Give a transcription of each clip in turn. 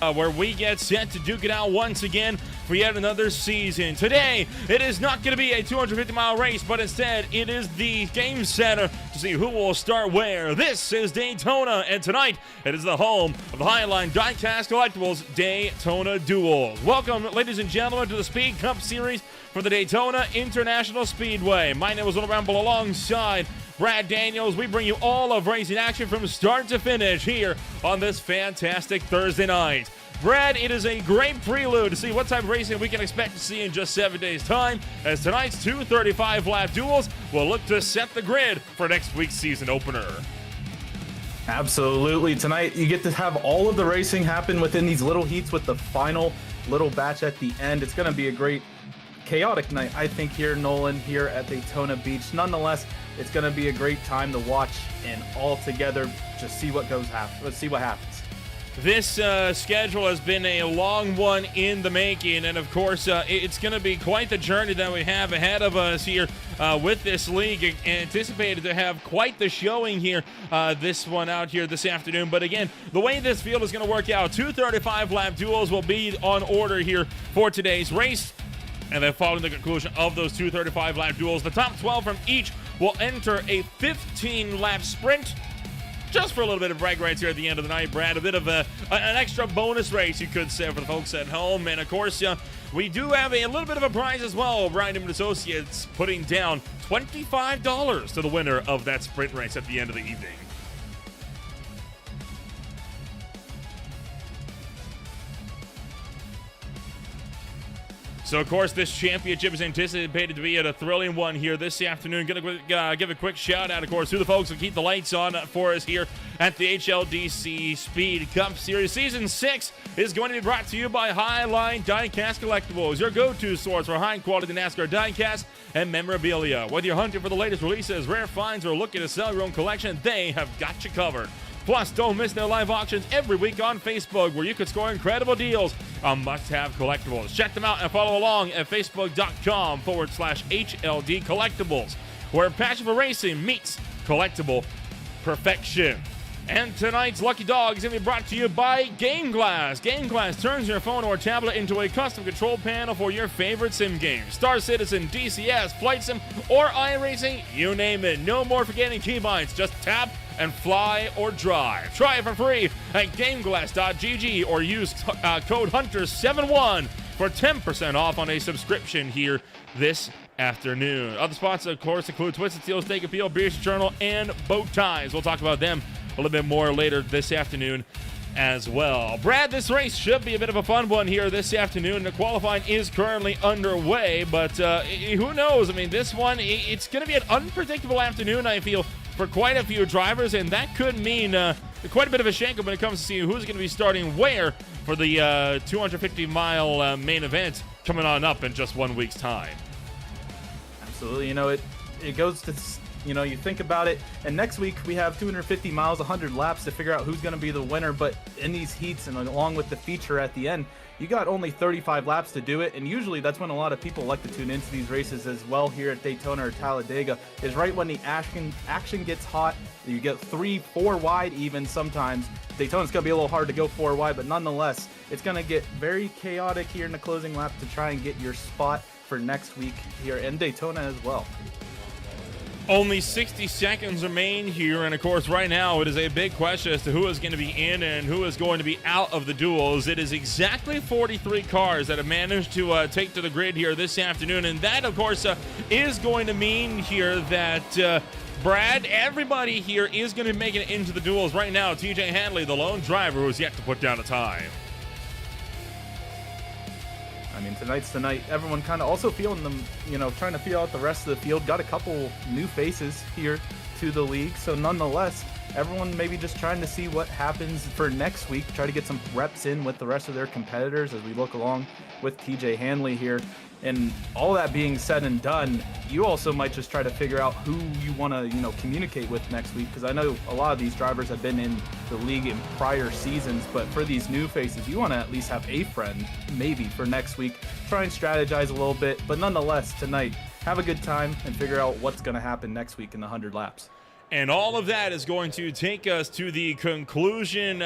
where we get set to duke it out once again for yet another season. Today, it is not going to be a 250-mile race, but instead, it is the game center to see who will start where. This is Daytona, and tonight, it is the home of the Highline Diecast Collectibles Daytona Duels. Welcome, ladies and gentlemen, to the Speed Cup Series for the Daytona International Speedway. My name is Will Ramble alongside Brad Daniels. We bring you all of racing action from start to finish here on this fantastic Thursday night. Brad, it is a great prelude to see what type of racing we can expect to see in just 7 days' time, as tonight's 235-lap duels will look to set the grid for next week's season opener. Absolutely. Tonight, you get to have all of the racing happen within these little heats with the final little batch at the end. It's going to be a great, chaotic night, I think, here, Nolan, here at Daytona Beach. Nonetheless, it's going to be a great time to watch and all together just see what let's see what happens. This schedule has been a long one in the making, and of course, it's going to be quite the journey that we have ahead of us here with this league. Anticipated to have quite the showing here, this one out here this afternoon. But again, the way this field is going to work out, 235-lap duels will be on order here for today's race. And then following the conclusion of those 235-lap duels, the top 12 from each will enter a 15-lap sprint, just for a little bit of brag rights here at the end of the night, Brad. A bit of an extra bonus race, you could say, for the folks at home. And, of course, we do have a little bit of a prize as well. Brian and Associates putting down $25 to the winner of that sprint race at the end of the evening. So, of course, this championship is anticipated to be a thrilling one here this afternoon. Going to give a quick shout-out, of course, to the folks who keep the lights on for us here at the HLDC Speed Cup Series. Season 6 is going to be brought to you by Highline Diecast Collectibles, your go-to source for high-quality NASCAR diecast and memorabilia. Whether you're hunting for the latest releases, rare finds, or looking to sell your own collection, they have got you covered. Plus, don't miss their live auctions every week on Facebook, where you can score incredible deals on must-have collectibles. Check them out and follow along at facebook.com/HLD Collectibles, where passion for racing meets collectible perfection. And tonight's Lucky Dog is going to be brought to you by Game Glass. Game Glass turns your phone or tablet into a custom control panel for your favorite sim games. Star Citizen, DCS, Flight Sim, or iRacing, you name it. No more forgetting keybinds. Just tap and fly or drive. Try it for free at GameGlass.gg or use code HUNTER71 for 10% off on a subscription here this afternoon. Other spots, of course, include Twisted Steel's Steak Appeal, Beers Journal, and Boat Ties. We'll talk about them a little bit more later this afternoon as well. Brad, this race should be a bit of a fun one here this afternoon. The qualifying is currently underway, but who knows? I mean, this one, it's going to be an unpredictable afternoon, I feel, for quite a few drivers, and that could mean quite a bit of a shakeup when it comes to seeing who's going to be starting where for the 250-mile main event coming on up in just 1 week's time. Absolutely. You know, it goes to, you think about it, and next week we have 250 miles, 100 laps to figure out who's going to be the winner. But in these heats and along with the feature at the end, you got only 35 laps to do it, and usually that's when a lot of people like to tune into these races as well here at Daytona or Talladega, is right when the action gets hot. You get 3-4 wide even sometimes. Daytona's going to be a little hard to go 4 wide, but nonetheless, it's going to get very chaotic here in the closing lap to try and get your spot for next week here in Daytona as well. Only 60 seconds remain here, and of course right now it is a big question as to who is going to be in and who is going to be out of the duels. It is exactly 43 cars that have managed to take to the grid here this afternoon, and that of course is going to mean here that Brad, everybody here is going to be making it into the duels right now. TJ Hanley, the lone driver, who has yet to put down a time. I mean, tonight's the night. Everyone kind of also feeling them, trying to feel out the rest of the field. Got a couple new faces here to the league. So nonetheless, everyone maybe just trying to see what happens for next week. Try to get some reps in with the rest of their competitors as we look along with TJ Hanley here. And all that being said and done, you also might just try to figure out who you want to, communicate with next week, because I know a lot of these drivers have been in the league in prior seasons, but for these new faces, you want to at least have a friend, maybe, for next week. Try and strategize a little bit, but nonetheless, tonight, have a good time and figure out what's going to happen next week in the 100 laps. And all of that is going to take us to the conclusion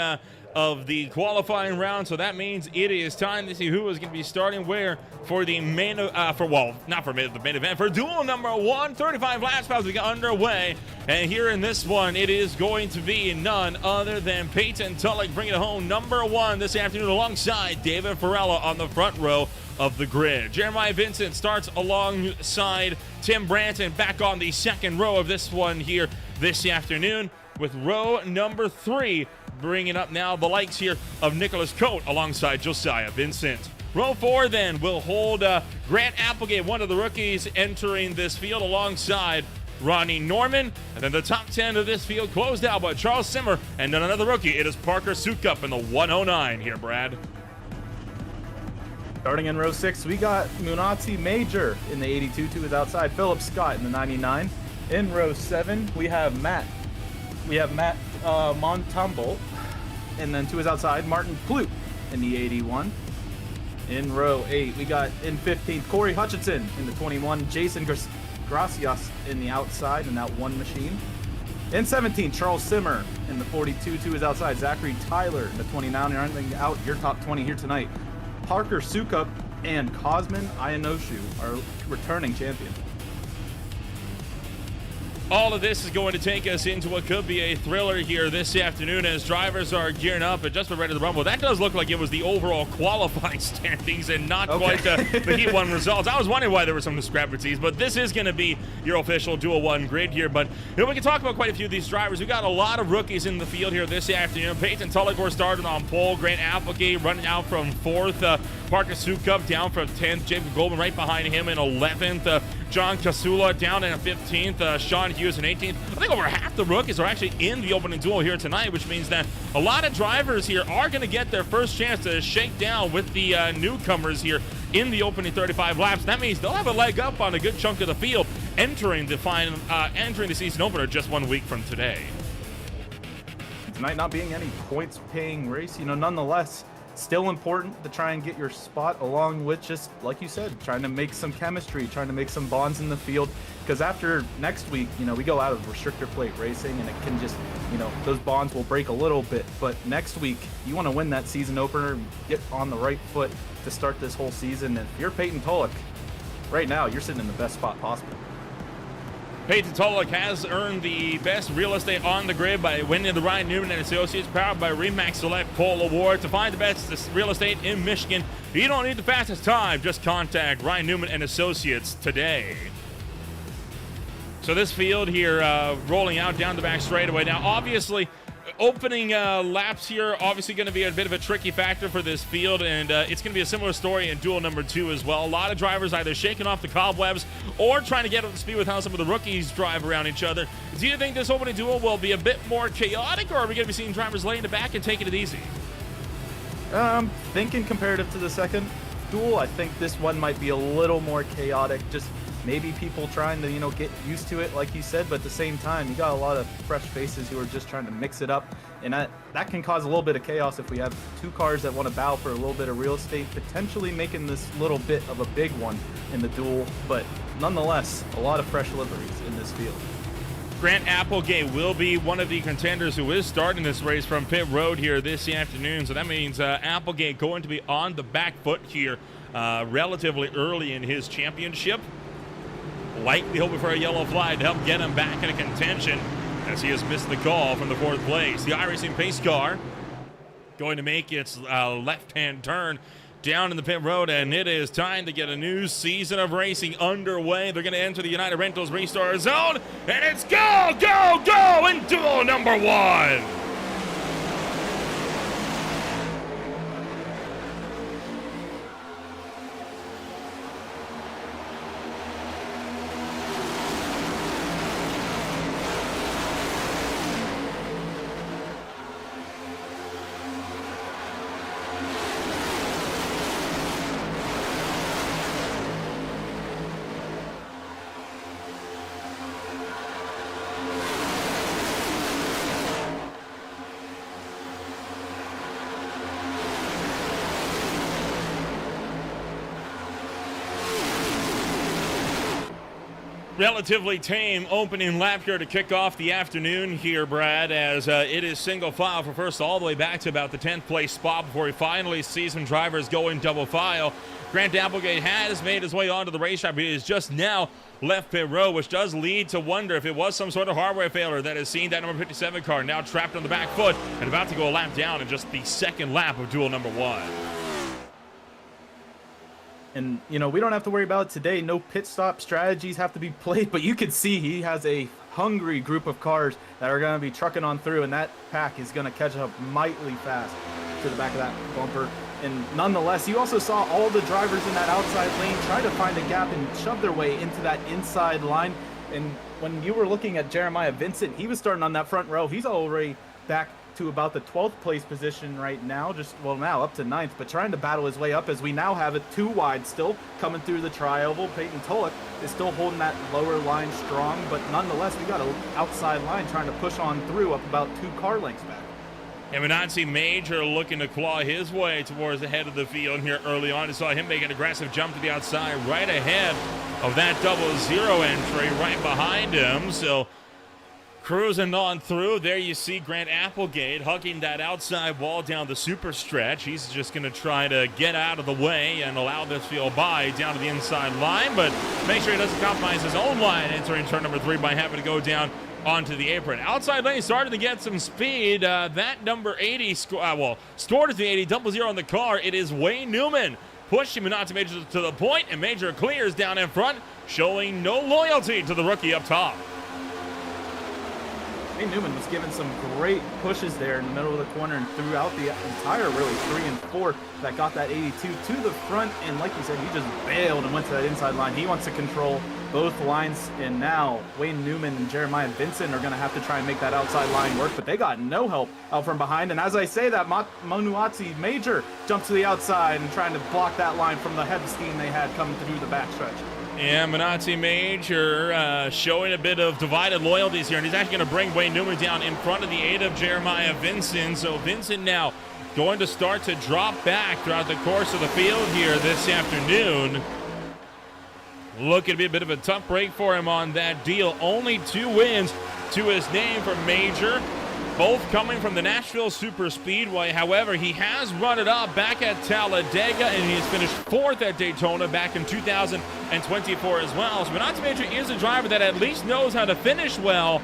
of the qualifying round, so that means it is time to see who is going to be starting where for the main, the main event, for duel number 1. 35 laps about to get underway, and here in this one, it is going to be none other than Peyton Tulloch bringing it home number 1 this afternoon alongside David Farella on the front row of the grid. Jeremiah Vincent starts alongside Tim Branton back on the second row of this one here this afternoon, with row number 3 bringing up now the likes here of Nicholas Coate alongside Josiah Vincent. Row 4 then will hold Grant Applegate, one of the rookies entering this field, alongside Ronnie Norman. And then the top 10 of this field closed out by Charles Simmer and then another rookie. It is Parker Sukup in the 109 here, Brad. Starting in row 6, we got Munatsi Major in the 82 to his outside, Philip Scott in the 99. In row 7, we have Matt Montumble, and then to his outside, Martin Plute in the 81. In row 8, we got in 15th, Corey Hutchinson in the 21, Jason Gracias in the outside in that one machine. In 17, Charles Simmer in the 42 to his outside, Zachary Tyler in the 29. You're running out your top 20 here tonight. Parker Sukup and Cosmin Ionoshu are returning champions. All of this is going to take us into what could be a thriller here this afternoon as drivers are gearing up and just ready to rumble. That does look like it was the overall qualifying standings and not quite the Heat 1 results. I was wondering why there were some discrepancies, but this is going to be your official Duel 1 grid here. But we can talk about quite a few of these drivers. We've got a lot of rookies in the field here this afternoon. Peyton Tulloch started on pole. Grant Applegate running out from 4th. Parker Sukup down from 10th. Jacob Goldman right behind him in 11th. John Casula down in 15th. Sean Hughes in 18th. I think over half the rookies are actually in the opening duel here tonight, which means that a lot of drivers here are going to get their first chance to shake down with the newcomers here in the opening 35 laps. That means they'll have a leg up on a good chunk of the field entering the season opener just 1 week from today. Tonight not being any points-paying race, nonetheless, still important to try and get your spot, along with, just like you said, trying to make some chemistry, trying to make some bonds in the field. Because after next week, we go out of restrictor plate racing, and it can just, those bonds will break a little bit. But next week, you want to win that season opener, get on the right foot to start this whole season. And if you're Peyton Tulloch, right now, you're sitting in the best spot possible. Peyton Tulloch has earned the best real estate on the grid by winning the Ryan Newman and Associates powered by Remax Select Pole Award. To find the best real estate in Michigan, you don't need the fastest time. Just contact Ryan Newman and Associates today. So this field here rolling out down the back straightaway. Now, obviously, opening laps here obviously going to be a bit of a tricky factor for this field, and it's going to be a similar story in duel number 2 as well. A lot of drivers either shaking off the cobwebs or trying to get up to speed with how some of the rookies drive around each other. Do you think this opening duel will be a bit more chaotic, or are we going to be seeing drivers laying it back and taking it easy? Thinking comparative to the second duel, I think this one might be a little more chaotic. Just maybe people trying to, get used to it, like you said, but at the same time, you got a lot of fresh faces who are just trying to mix it up, and that can cause a little bit of chaos if we have two cars that want to battle for a little bit of real estate, potentially making this little bit of a big one in the duel, but nonetheless, a lot of fresh liveries in this field. Grant Applegate will be one of the contenders who is starting this race from pit road here this afternoon, so that means Applegate going to be on the back foot here relatively early in his championship. Likely hoping for a yellow flag to help get him back into contention as he has missed the call from the 4th place. The iRacing pace car going to make its left-hand turn down in the pit road, and it is time to get a new season of racing underway. They're going to enter the United Rentals Restart Zone, and it's go, go, go in duel number 1. Relatively tame opening lap here to kick off the afternoon here, Brad, as it is single file for first all the way back to about the 10th place spot before we finally see some drivers go in double file. Grant Applegate has made his way onto the racetrack, but he is just now left pit row, which does lead to wonder if it was some sort of hardware failure that has seen that number 57 car now trapped on the back foot and about to go a lap down in just the second lap of duel number 1. And, you know, we don't have to worry about it today. No pit stop strategies have to be played, but you can see he has a hungry group of cars that are going to be trucking on through, and that pack is going to catch up mightily fast to the back of that bumper. And nonetheless, you also saw all the drivers in that outside lane try to find a gap and shove their way into that inside line. And when you were looking at Jeremiah Vincent, he was starting on that front row. He's already back to about the 12th place position right now, now up to 9th, but trying to battle his way up as we now have it 2 wide still coming through the tri-oval. Peyton Tulloch is still holding that lower line strong, but nonetheless, we got an outside line trying to push on through up about 2 car lengths back. Eminency Major looking to claw his way towards the head of the field here early on. You saw him make an aggressive jump to the outside right ahead of that 00 entry right behind him. So cruising on through. There you see Grant Applegate hugging that outside wall down the super stretch. He's just going to try to get out of the way and allow this field by down to the inside line, but make sure he doesn't compromise his own line entering turn number 3 by having to go down onto the apron. Outside lane starting to get some speed. That number 80 scored at the 80, 00 on the car. It is Wayne Newman pushing Minati Major to the point, and Major clears down in front, showing no loyalty to the rookie up top. Wayne Newman was given some great pushes there in the middle of the corner and throughout the entire, really, 3 and 4 that got that 82 to the front. And like you said, he just bailed and went to that inside line. He wants to control both lines. And now Wayne Newman and Jeremiah Vincent are going to have to try and make that outside line work, but they got no help out from behind. And as I say that, Manuatsi Major jumps to the outside and trying to block that line from the head of steam they had coming through the backstretch. And Minati Major showing a bit of divided loyalties here, and he's actually going to bring Wayne Newman down in front of the 8 of Jeremiah Vincent. So Vincent now going to start to drop back throughout the course of the field here this afternoon. Looking to be a bit of a tough break for him on that deal. Only 2 wins to his name for Major, both coming from the Nashville Super Speedway. However, he has run it up back at Talladega, and he has finished 4th at Daytona back in 2024 as well. So Minati Major is a driver that at least knows how to finish well,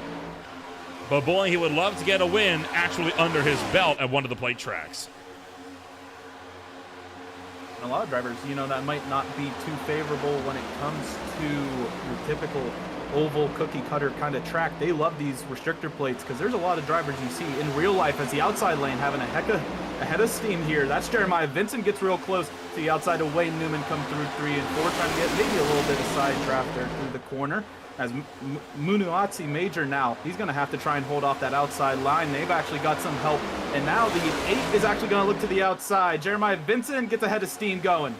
but boy, he would love to get a win actually under his belt at one of the plate tracks. A lot of drivers, you know, that might not be too favorable when it comes to your typical oval cookie cutter kind of track. They love these restrictor plates because there's a lot of drivers you see in real life as the outside lane having a head of steam here. That's Jeremiah Vincent gets real close to the outside of Wayne Newman, come through 3 and 4, trying to get maybe a little bit of side draft there through the corner. As Munuatsi Major now, he's going to have to try and hold off that outside line. They've actually got some help. And now the 8 is actually going to look to the outside. Jeremiah Vincent gets a head of steam going.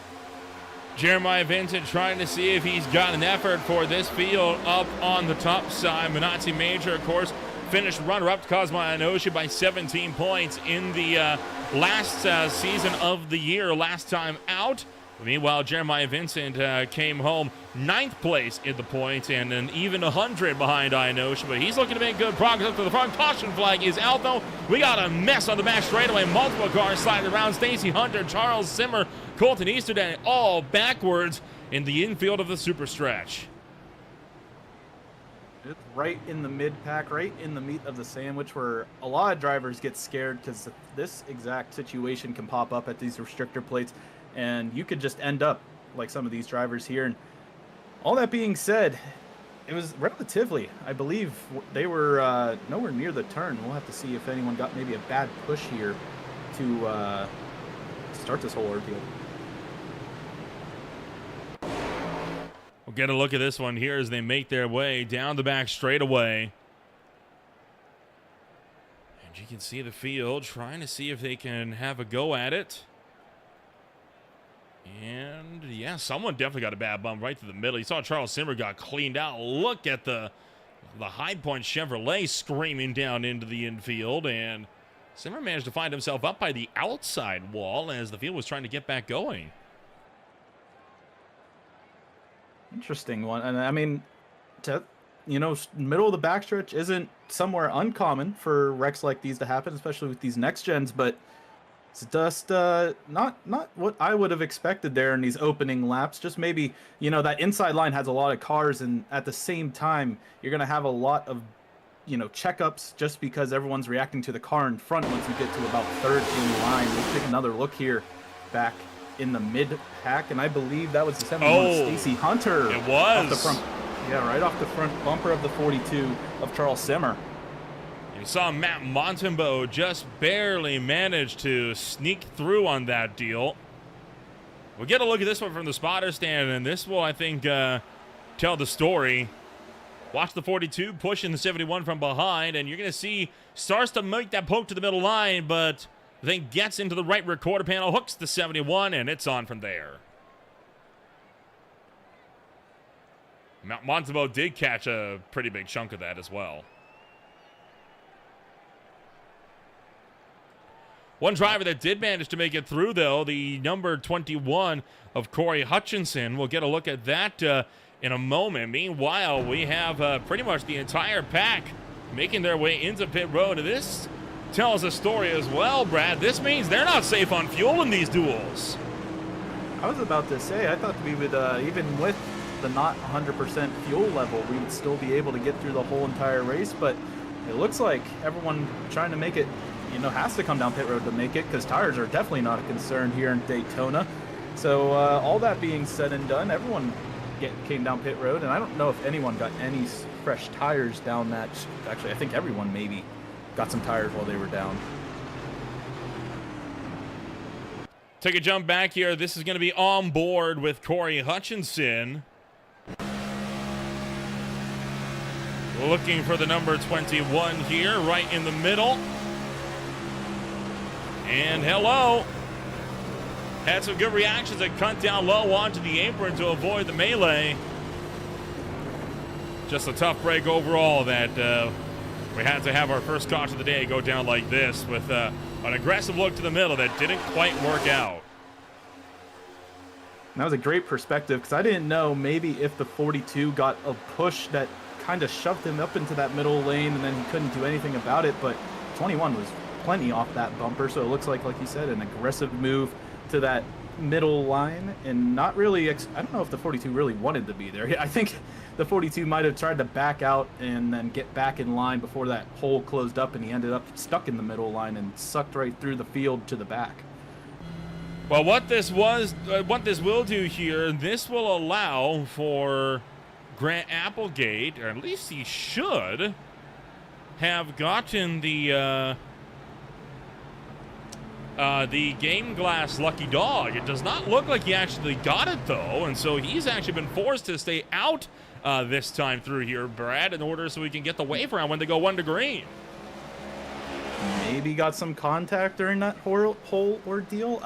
Jeremiah Vincent trying to see if he's got an effort for this field up on the top side. Minati Major, of course, finished runner-up to Cosmo Ionosha by 17 points in the last season of the year, last time out. Meanwhile, Jeremiah Vincent came home 9th place in the points and an even 100 behind Ionosha, but he's looking to make good progress up to the front. Caution flag is out, though. We got a mess on the back straightaway. Multiple cars sliding around. Stacy Hunter, Charles Zimmer, Colton Easterday, all backwards in the infield of the super stretch. It's right in the mid-pack, right in the meat of the sandwich, where a lot of drivers get scared because this exact situation can pop up at these restrictor plates, and you could just end up like some of these drivers here. And all that being said, it was relatively, I believe, they were nowhere near the turn. We'll have to see if anyone got maybe a bad push here to start this whole ordeal. We'll get a look at this one here as they make their way down the back straightaway. And you can see the field trying to see if they can have a go at it. And yeah, someone definitely got a bad bump right to the middle. You saw Charles Zimmer got cleaned out. Look at the High Point Chevrolet screaming down into the infield, and Zimmer managed to find himself up by the outside wall as the field was trying to get back going. Interesting one. And I mean, you know, middle of the backstretch isn't somewhere uncommon for wrecks like these to happen, especially with these next gens, but it's just not what I would have expected there in these opening laps. Just maybe, you know, that inside line has a lot of cars, and at the same time, you're going to have a lot of, you know, checkups just because everyone's reacting to the car in front once you get to about third in line. We'll take another look here back in the mid pack, and I believe that was the 71 Stacy Hunter. It was. Off the front, yeah, right off the front bumper of the 42 of Charles Simmer. You saw Matt Montembeau just barely manage to sneak through on that deal. We'll get a look at this one from the spotter stand, and this will, I think, tell the story. Watch the 42 pushing the 71 from behind, and you're going to see starts to make that poke to the middle line, but then gets into the right rear quarter panel, hooks the 71, and it's on from there. Montembeau did catch a pretty big chunk of that as well. One driver that did manage to make it through, though, the number 21 of Corey Hutchinson. We'll get a look at that in a moment. Meanwhile, we have pretty much the entire pack making their way into pit road. And this tells a story as well, Brad. This means they're not safe on fuel in these duels. I was about to say, I thought we would, even with the not 100% fuel level, we would still be able to get through the whole entire race. But it looks like everyone trying to make it, you know, has to come down pit road to make it, because tires are definitely not a concern here in Daytona. So all that being said and done, everyone came down pit road, and I don't know if anyone got any fresh tires down that. Actually, I think everyone maybe got some tires while they were down. Take a jump back here. This is going to be on board with Corey Hutchinson. Looking for the number 21 here, right in the middle. And hello. Had some good reactions that cut down low onto the apron to avoid the melee. Just a tough break overall that we had to have our first caution of the day go down like this with an aggressive look to the middle that didn't quite work out. That was a great perspective, because I didn't know maybe if the 42 got a push that kind of shoved him up into that middle lane and then he couldn't do anything about it, but 21 was plenty off that bumper, so it looks like you said, an aggressive move to that middle line, and not really I don't know if the 42 really wanted to be there. I think the 42 might have tried to back out and then get back in line before that hole closed up, and he ended up stuck in the middle line and sucked right through the field to the back. Well, what this will do here, this will allow for Grant Applegate, or at least he should have gotten the Game Glass Lucky Dog. It does not look like he actually got it, though, and so he's actually been forced to stay out this time through here, Brad, in order so we can get the wave around when they go 1 to green. Maybe got some contact during that whole ordeal.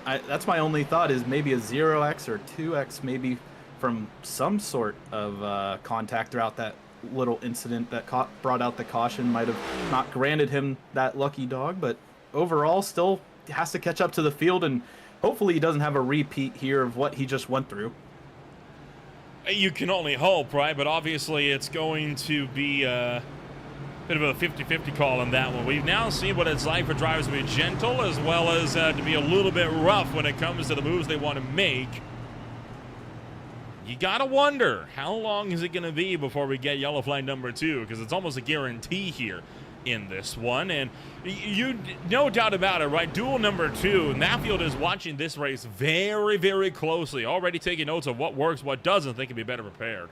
That's my only thought, is maybe a 0x or 2x, maybe from some sort of contact throughout that little incident that brought out the caution. Might have not granted him that lucky dog, but overall still has to catch up to the field, and hopefully he doesn't have a repeat here of what he just went through. You can only hope, right? But obviously it's going to be a bit of a 50-50 call on that one. We've now seen what it's like for drivers to be gentle as well as to be a little bit rough when it comes to the moves they want to make. You gotta wonder, how long is it going to be before we get yellow flag number 2? Because it's almost a guarantee here in this one, and you no doubt about it, right? Duel number 2, Naffield is watching this race very, very closely, already taking notes of what works, what doesn't. They can be better prepared.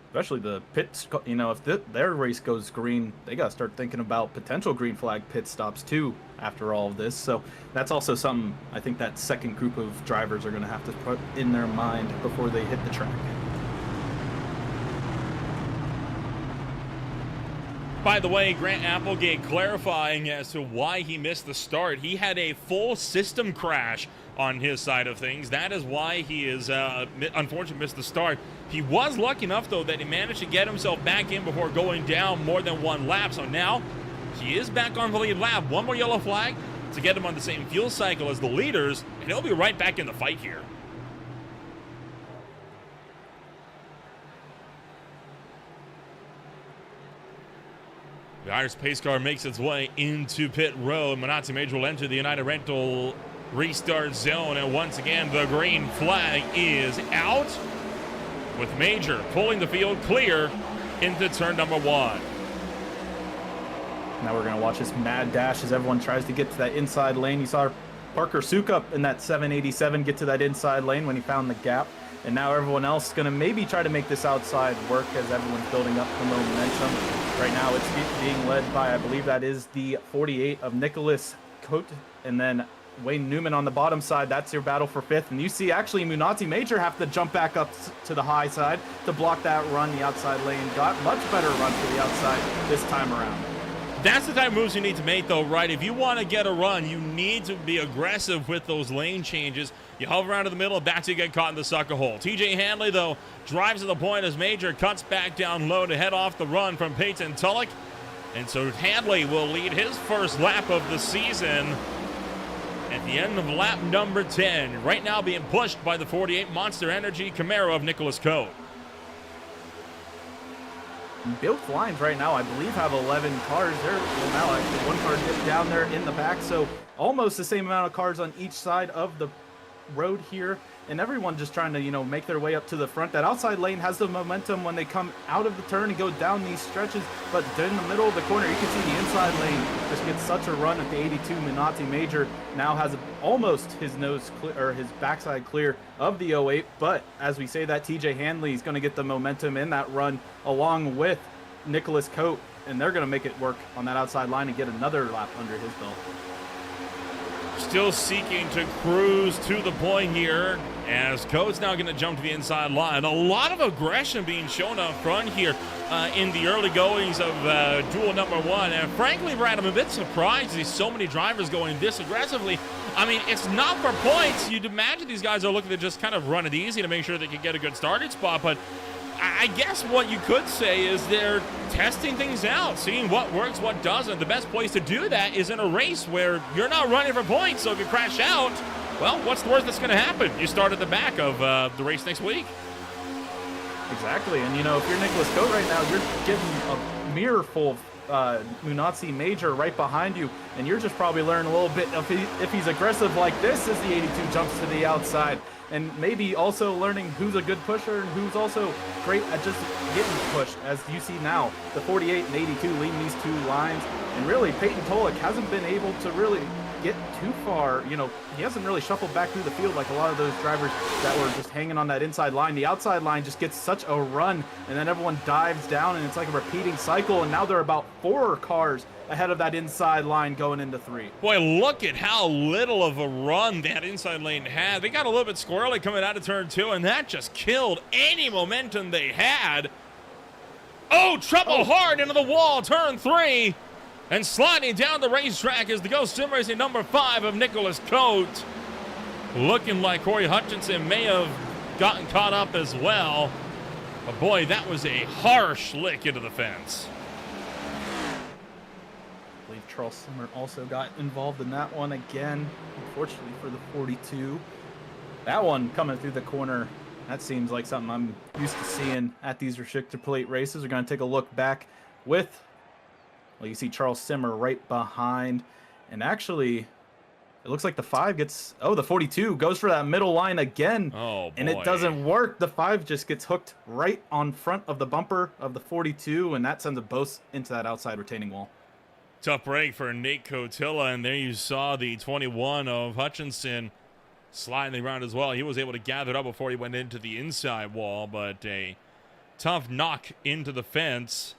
Especially the pits, you know, if their race goes green, they got to start thinking about potential green flag pit stops too after all of this. So that's also something I think that second group of drivers are going to have to put in their mind before they hit the track. By the way, Grant Applegate clarifying as to why he missed the start. He had a full system crash on his side of things. That is why he is unfortunately missed the start. He was lucky enough, though, that he managed to get himself back in before going down more than one lap. So now he is back on the lead lap. One more yellow flag to get him on the same fuel cycle as the leaders, and he'll be right back in the fight here. The Irish pace car makes its way into pit road. Minazzi Major will enter the United Rental restart zone, and once again the green flag is out, with Major pulling the field clear into turn number 1. Now we're going to watch this mad dash as everyone tries to get to that inside lane. You saw Parker Sukup in that 787 get to that inside lane when he found the gap. And now everyone else is going to maybe try to make this outside work as everyone's building up the momentum. Right now it's being led by, I believe that is the 48 of Nicholas Cote, and then Wayne Newman on the bottom side. That's your battle for 5th. And you see actually Minazzi Major have to jump back up to the high side to block that run. The outside lane got much better run for the outside this time around. That's the type of moves you need to make, though, right? If you want to get a run, you need to be aggressive with those lane changes. You hover around in the middle, back to get caught in the sucker hole. TJ Hanley, though, drives to the point as Major cuts back down low to head off the run from Peyton Tulloch. And so Hanley will lead his first lap of the season at the end of lap number 10. Right now being pushed by the 48 Monster Energy Camaro of Nicholas Cote. Both lines right now, I believe, have 11 cars. Well, now actually one car dipped down there in the back, so almost the same amount of cars on each side of the road here, and everyone just trying to, you know, make their way up to the front. That outside lane has the momentum when they come out of the turn and go down these stretches, but in the middle of the corner, you can see the inside lane just gets such a run at the 82 Minazzi Major. Now has almost his nose clear, or his backside clear of the 08, but as we say that, TJ Hanley is going to get the momentum in that run along with Nicholas Cote, and they're going to make it work on that outside line and get another lap under his belt. Still seeking to cruise to the point here as Cote's now going to jump to the inside line. A lot of aggression being shown up front here in the early goings of duel number 1. And frankly, Brad, I'm a bit surprised to see so many drivers going this aggressively. I mean, it's not for points. You'd imagine these guys are looking to just kind of run it easy to make sure they can get a good starting spot, but I guess what you could say is they're testing things out, seeing what works, what doesn't. The best place to do that is in a race where you're not running for points, so if you crash out, well, what's the worst that's going to happen? You start at the back of the race next week. Exactly, and you know, if you're Nicholas Cote right now, you're getting a mirror full of Minazzi Major right behind you, and you're just probably learning a little bit of if he's aggressive like this as the 82 jumps to the outside, and maybe also learning who's a good pusher and who's also great at just getting pushed. As you see now, the 48 and 82 leading these two lines, and really Peyton Tulloch hasn't been able to really get too far. You know, he hasn't really shuffled back through the field like a lot of those drivers that were just hanging on that inside line. The outside line just gets such a run, and then everyone dives down, and it's like a repeating cycle, and now they're about 4 cars ahead of that inside line going into 3. Boy, look at how little of a run that inside lane had. They got a little bit squirrely coming out of turn 2, and that just killed any momentum they had. Oh, trouble hard into the wall, turn 3. And sliding down the racetrack is the Ghost Sim Racing number 5 of Nicholas Cote. Looking like Corey Hutchinson may have gotten caught up as well. But boy, that was a harsh lick into the fence. I believe Charles Simmer also got involved in that one again, unfortunately for the 42. That one coming through the corner, that seems like something I'm used to seeing at these restrictor plate races. We're going to take a look back with, well, you see Charles Simmer right behind, and actually it looks like the 5 gets, oh, the 42 goes for that middle line again. Oh, boy. And it doesn't work. The 5 just gets hooked right on front of the bumper of the 42, and that sends it both into that outside retaining wall. Tough break for Nate Cotilla, and there you saw the 21 of Hutchinson sliding around as well. He was able to gather it up before he went into the inside wall, but a tough knock into the fence.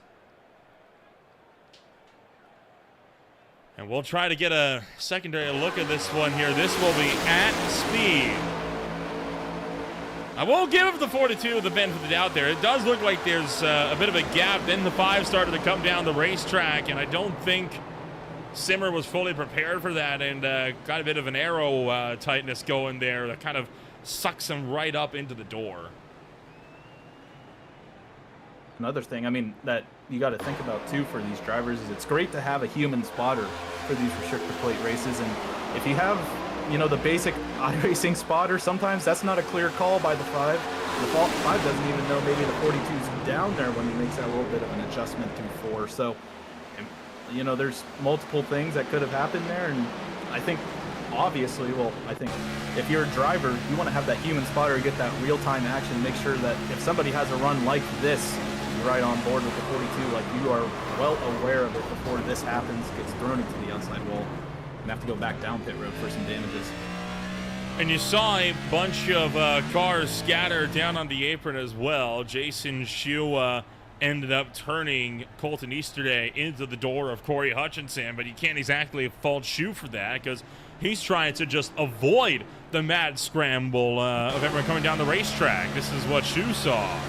And we'll try to get a secondary look at this one here. This will be at speed. I will give the 42 the benefit of the doubt there. It does look like there's a bit of a gap. Then the 5 started to come down the racetrack, and I don't think Simmer was fully prepared for that, and got a bit of an aero tightness going there that kind of sucks him right up into the door. Another thing, I mean, that you got to think about too for these drivers is it's great to have a human spotter for these restrictor plate races. And if you have, you know, the basic iRacing spotter, sometimes that's not a clear call by the 5. The 5 doesn't even know maybe the 42's down there when he makes that little bit of an adjustment through 4. So You know, there's multiple things that could have happened there, and I think obviously, well, I think if you're a driver, you want to have that human spotter get that real-time action, make sure that if somebody has a run like this, you're right on board with the 42, like you are well aware of it before this happens, gets thrown into the outside wall, and have to go back down pit road for some damages. And you saw a bunch of cars scattered down on the apron as well. Jason Shua ended up turning Colton Easterday into the door of Corey Hutchinson, but you can't exactly fault Shue for that because he's trying to just avoid the mad scramble of everyone coming down the racetrack. This is what Shue saw.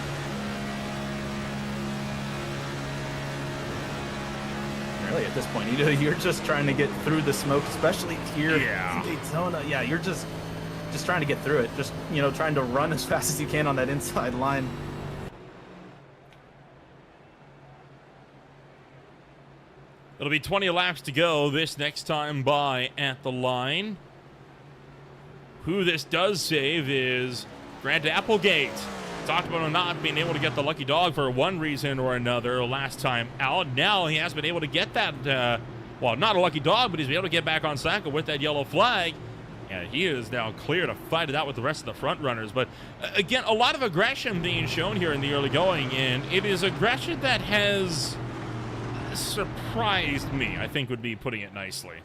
Really, at this point, you're just trying to get through the smoke, especially here in Daytona. Yeah, you're just trying to get through it. Just, you know, trying to run as fast as you can on that inside line. It'll be 20 laps to go this next time by at the line. Who this does save is Grant Applegate. Talked about him not being able to get the lucky dog for one reason or another last time out. Now he has been able to get that, well, not a lucky dog, but he's been able to get back on cycle with that yellow flag. And he is now clear to fight it out with the rest of the front runners. But again, a lot of aggression being shown here in the early going, and it is aggression that has surprised me, I think would be putting it nicely.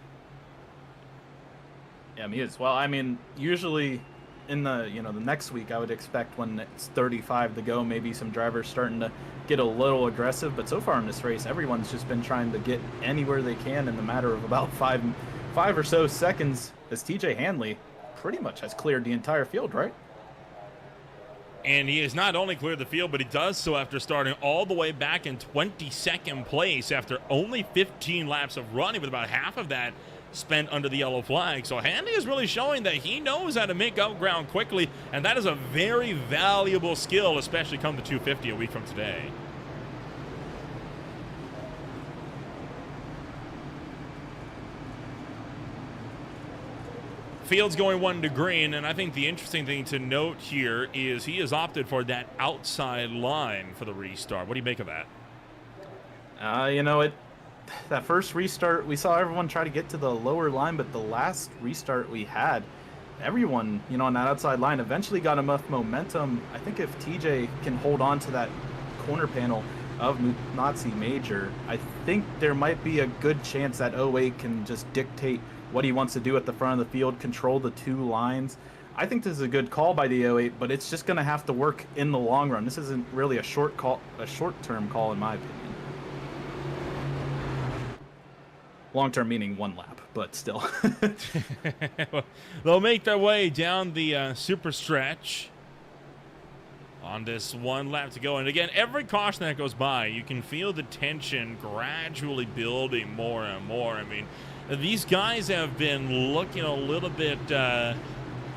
Yeah, me as well. I mean, usually in the, you know, the next week, I would expect when it's 35 to go, maybe some drivers starting to get a little aggressive. But so far in this race, everyone's just been trying to get anywhere they can in the matter of about five or so seconds, as TJ Hanley pretty much has cleared the entire field, right? And he has not only cleared the field, but he does so after starting all the way back in 22nd place after only 15 laps of running, with about half of that spent under the yellow flag. So Hanley is really showing that he knows how to make up ground quickly, and that is a very valuable skill, especially come to 250 a week from today. Field's going 1 to green, and I think the interesting thing to note here is he has opted for that outside line for the restart. What do you make of that? You know, that first restart, we saw everyone try to get to the lower line, but the last restart we had, everyone, you know, on that outside line eventually got enough momentum. I think if TJ can hold on to that corner panel of Nazi Major, I think there might be a good chance that 08 can just dictate what he wants to do at the front of the field, control the two lines. I think this is a good call by the 08, but it's just going to have to work in the long run. This isn't really a short-term call in my opinion. Long-term meaning 1 lap, but still. They'll make their way down the super stretch on this 1 lap to go. And again, every caution that goes by, you can feel the tension gradually building more and more. I mean, these guys have been looking a little bit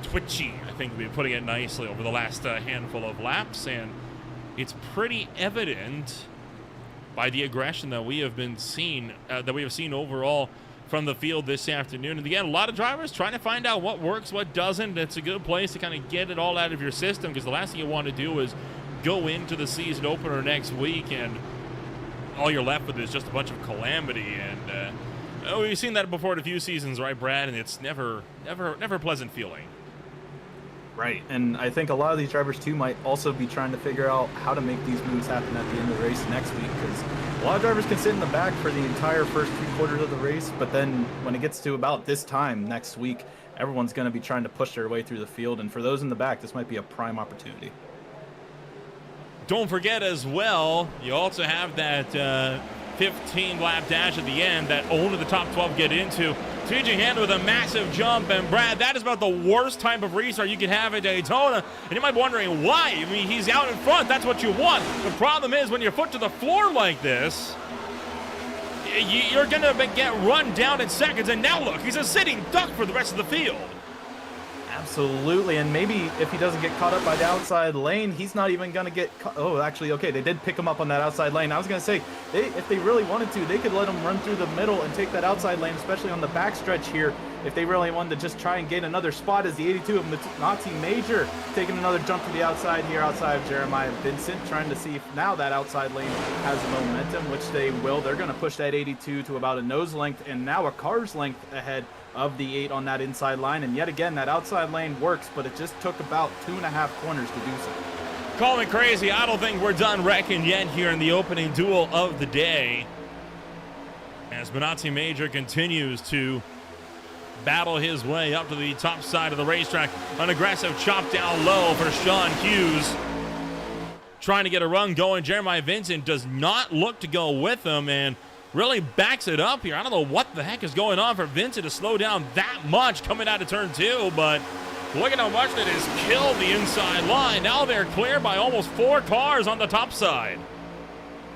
twitchy, I think we'll be putting it nicely, over the last handful of laps, and it's pretty evident by the aggression that we have seen overall from the field this afternoon. And again, a lot of drivers trying to find out what works, what doesn't. It's a good place to kind of get it all out of your system, because the last thing you want to do is go into the season opener next week and all you're left with is just a bunch of calamity. And we've seen that before in a few seasons, right, Brad? And it's never a pleasant feeling. Right, and I think a lot of these drivers too might also be trying to figure out how to make these moves happen at the end of the race next week, because a lot of drivers can sit in the back for the entire first 3/4 of the race, but then when it gets to about this time next week, everyone's going to be trying to push their way through the field, and for those in the back, this might be a prime opportunity. Don't forget as well, you also have that 15-lap dash at the end that only the top 12 get into. TJ Hanley with a massive jump, and Brad, that is about the worst type of restart you can have at Daytona, and you might be wondering why. I mean, he's out in front, that's what you want. The problem is when you're foot to the floor like this, you're going to get run down in seconds, and now look, he's a sitting duck for the rest of the field. Absolutely, and maybe if he doesn't get caught up by the outside lane, he's not even going to get oh, actually, okay, they did pick him up on that outside lane. I was going to say, if they really wanted to, they could let him run through the middle and take that outside lane, especially on the backstretch here, if they really wanted to just try and gain another spot as the 82 of Nazi Major taking another jump to the outside here outside of Jeremiah Vincent, trying to see if now that outside lane has momentum, which they will. They're going to push that 82 to about a nose length and now a car's length ahead of the 8 on that inside line. And yet again, that outside lane works, but it just took about 2.5 corners to do so. Call me crazy. I don't think we're done wrecking yet here in the opening duel of the day, as Nazi Major continues to battle his way up to the top side of the racetrack. An aggressive chop down low for Sean Hughes, trying to get a run going. Jeremiah Vincent does not look to go with him and really backs it up here. I don't know what the heck is going on for Vincent to slow down that much coming out of turn 2, but look at how much that has killed the inside line. Now they're clear by almost 4 cars on the top side.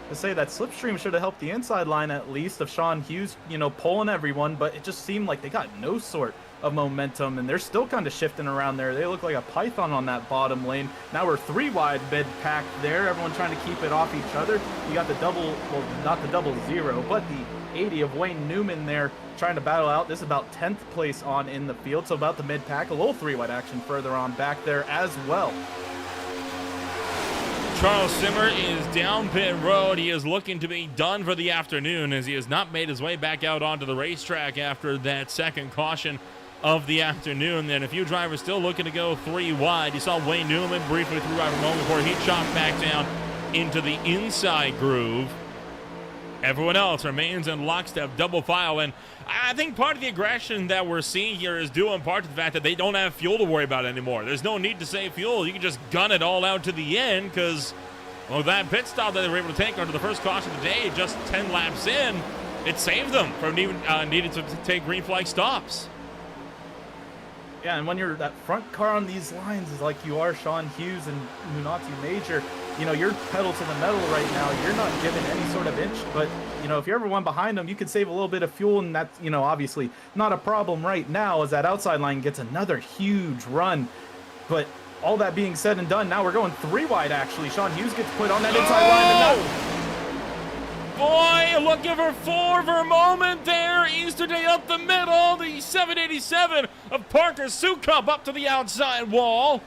To say that slipstream should have helped the inside line at least of Sean Hughes, you know, pulling everyone, but it just seemed like they got no sort of momentum, and they're still kind of shifting around there. They look like a python on that bottom lane. Now we're 3 wide mid pack there, everyone trying to keep it off each other. You got the double, well, not the double zero, but the 80 of Wayne Newman there trying to battle out. This is about 10th place on in the field, so about the mid pack, a little 3 wide action further on back there as well. Charles Simmer is down pit road. He is looking to be done for the afternoon, as he has not made his way back out onto the racetrack after that second caution of the afternoon. Then a few drivers still looking to go 3 wide. You saw Wayne Newman briefly through right moment before he chopped back down into the inside groove. Everyone else remains in lockstep, double file, and I think part of the aggression that we're seeing here is due in part to the fact that they don't have fuel to worry about anymore. There's no need to save fuel. You can just gun it all out to the end, because, well, that pit stop that they were able to take under the first caution of the day, just 10 laps in, it saved them from even needing to take green flag stops. Yeah, and when you're that front car on these lines is like you are Sean Hughes and Nazi Major, you know, you're pedal to the metal right now. You're not given any sort of inch, but, you know, if you're ever one behind them, you could save a little bit of fuel, and that's, you know, obviously not a problem right now as that outside line gets another huge run. But all that being said and done, now we're going 3 wide, actually. Sean Hughes gets put on that inside line. And boy, looking for a moment there. Easter Day up the middle. The 787 of Parker Sukup up to the outside wall.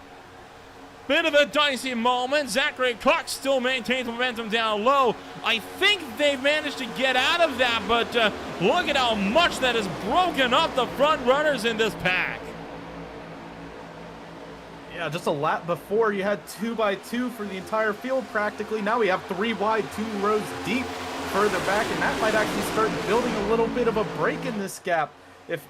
Bit of a dicey moment. Zachary Cox still maintains momentum down low. I think they've managed to get out of that, but look at how much that has broken up the front runners in this pack. Yeah, just a lap before you had 2 by 2 for the entire field practically. Now we have 3 wide, 2 rows deep further back, and that might actually start building a little bit of a break in this gap,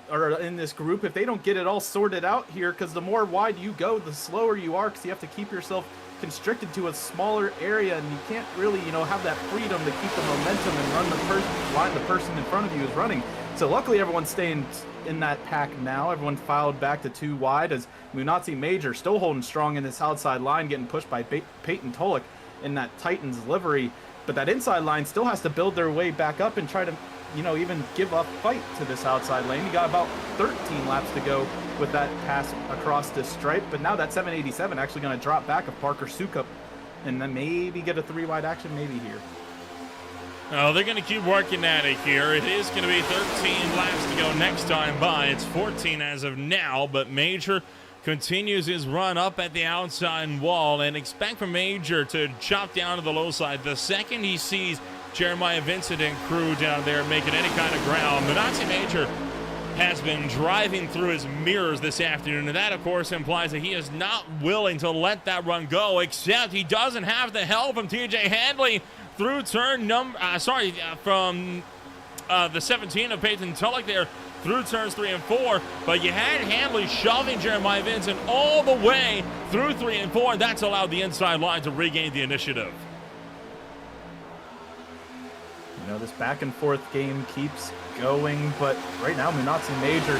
or in this group, if they don't get it all sorted out here, because the more wide you go, the slower you are, because you have to keep yourself constricted to a smaller area, and you can't really, you know, have that freedom to keep the momentum and run the line the person in front of you is running. So luckily everyone's staying in that pack now. Everyone filed back to 2 wide as Nazi Major still holding strong in this outside line, getting pushed by Peyton Tulloch in that Titans livery. But that inside line still has to build their way back up and try to, you know, even give a fight to this outside lane. You got about 13 laps to go with that pass across this stripe. But now that 787 actually going to drop back of Parker Sukup and then maybe get a 3 wide action maybe here. Oh, they're going to keep working at it here. It is going to be 13 laps to go next time by. It's 14 as of now, but Major continues his run up at the outside wall, and expect for Major to chop down to the low side the second he sees Jeremiah Vincent and crew down there making any kind of ground. Nazi Major has been driving through his mirrors this afternoon, and that, of course, implies that he is not willing to let that run go, except he doesn't have the help from TJ Handley through turn from the 17 of Peyton Tulloch there through turns 3 and 4, but you had Handley shoving Jeremiah Vincent all the way through 3 and 4, and that's allowed the inside line to regain the initiative. You know, this back and forth game keeps going, but right now Nazi Major,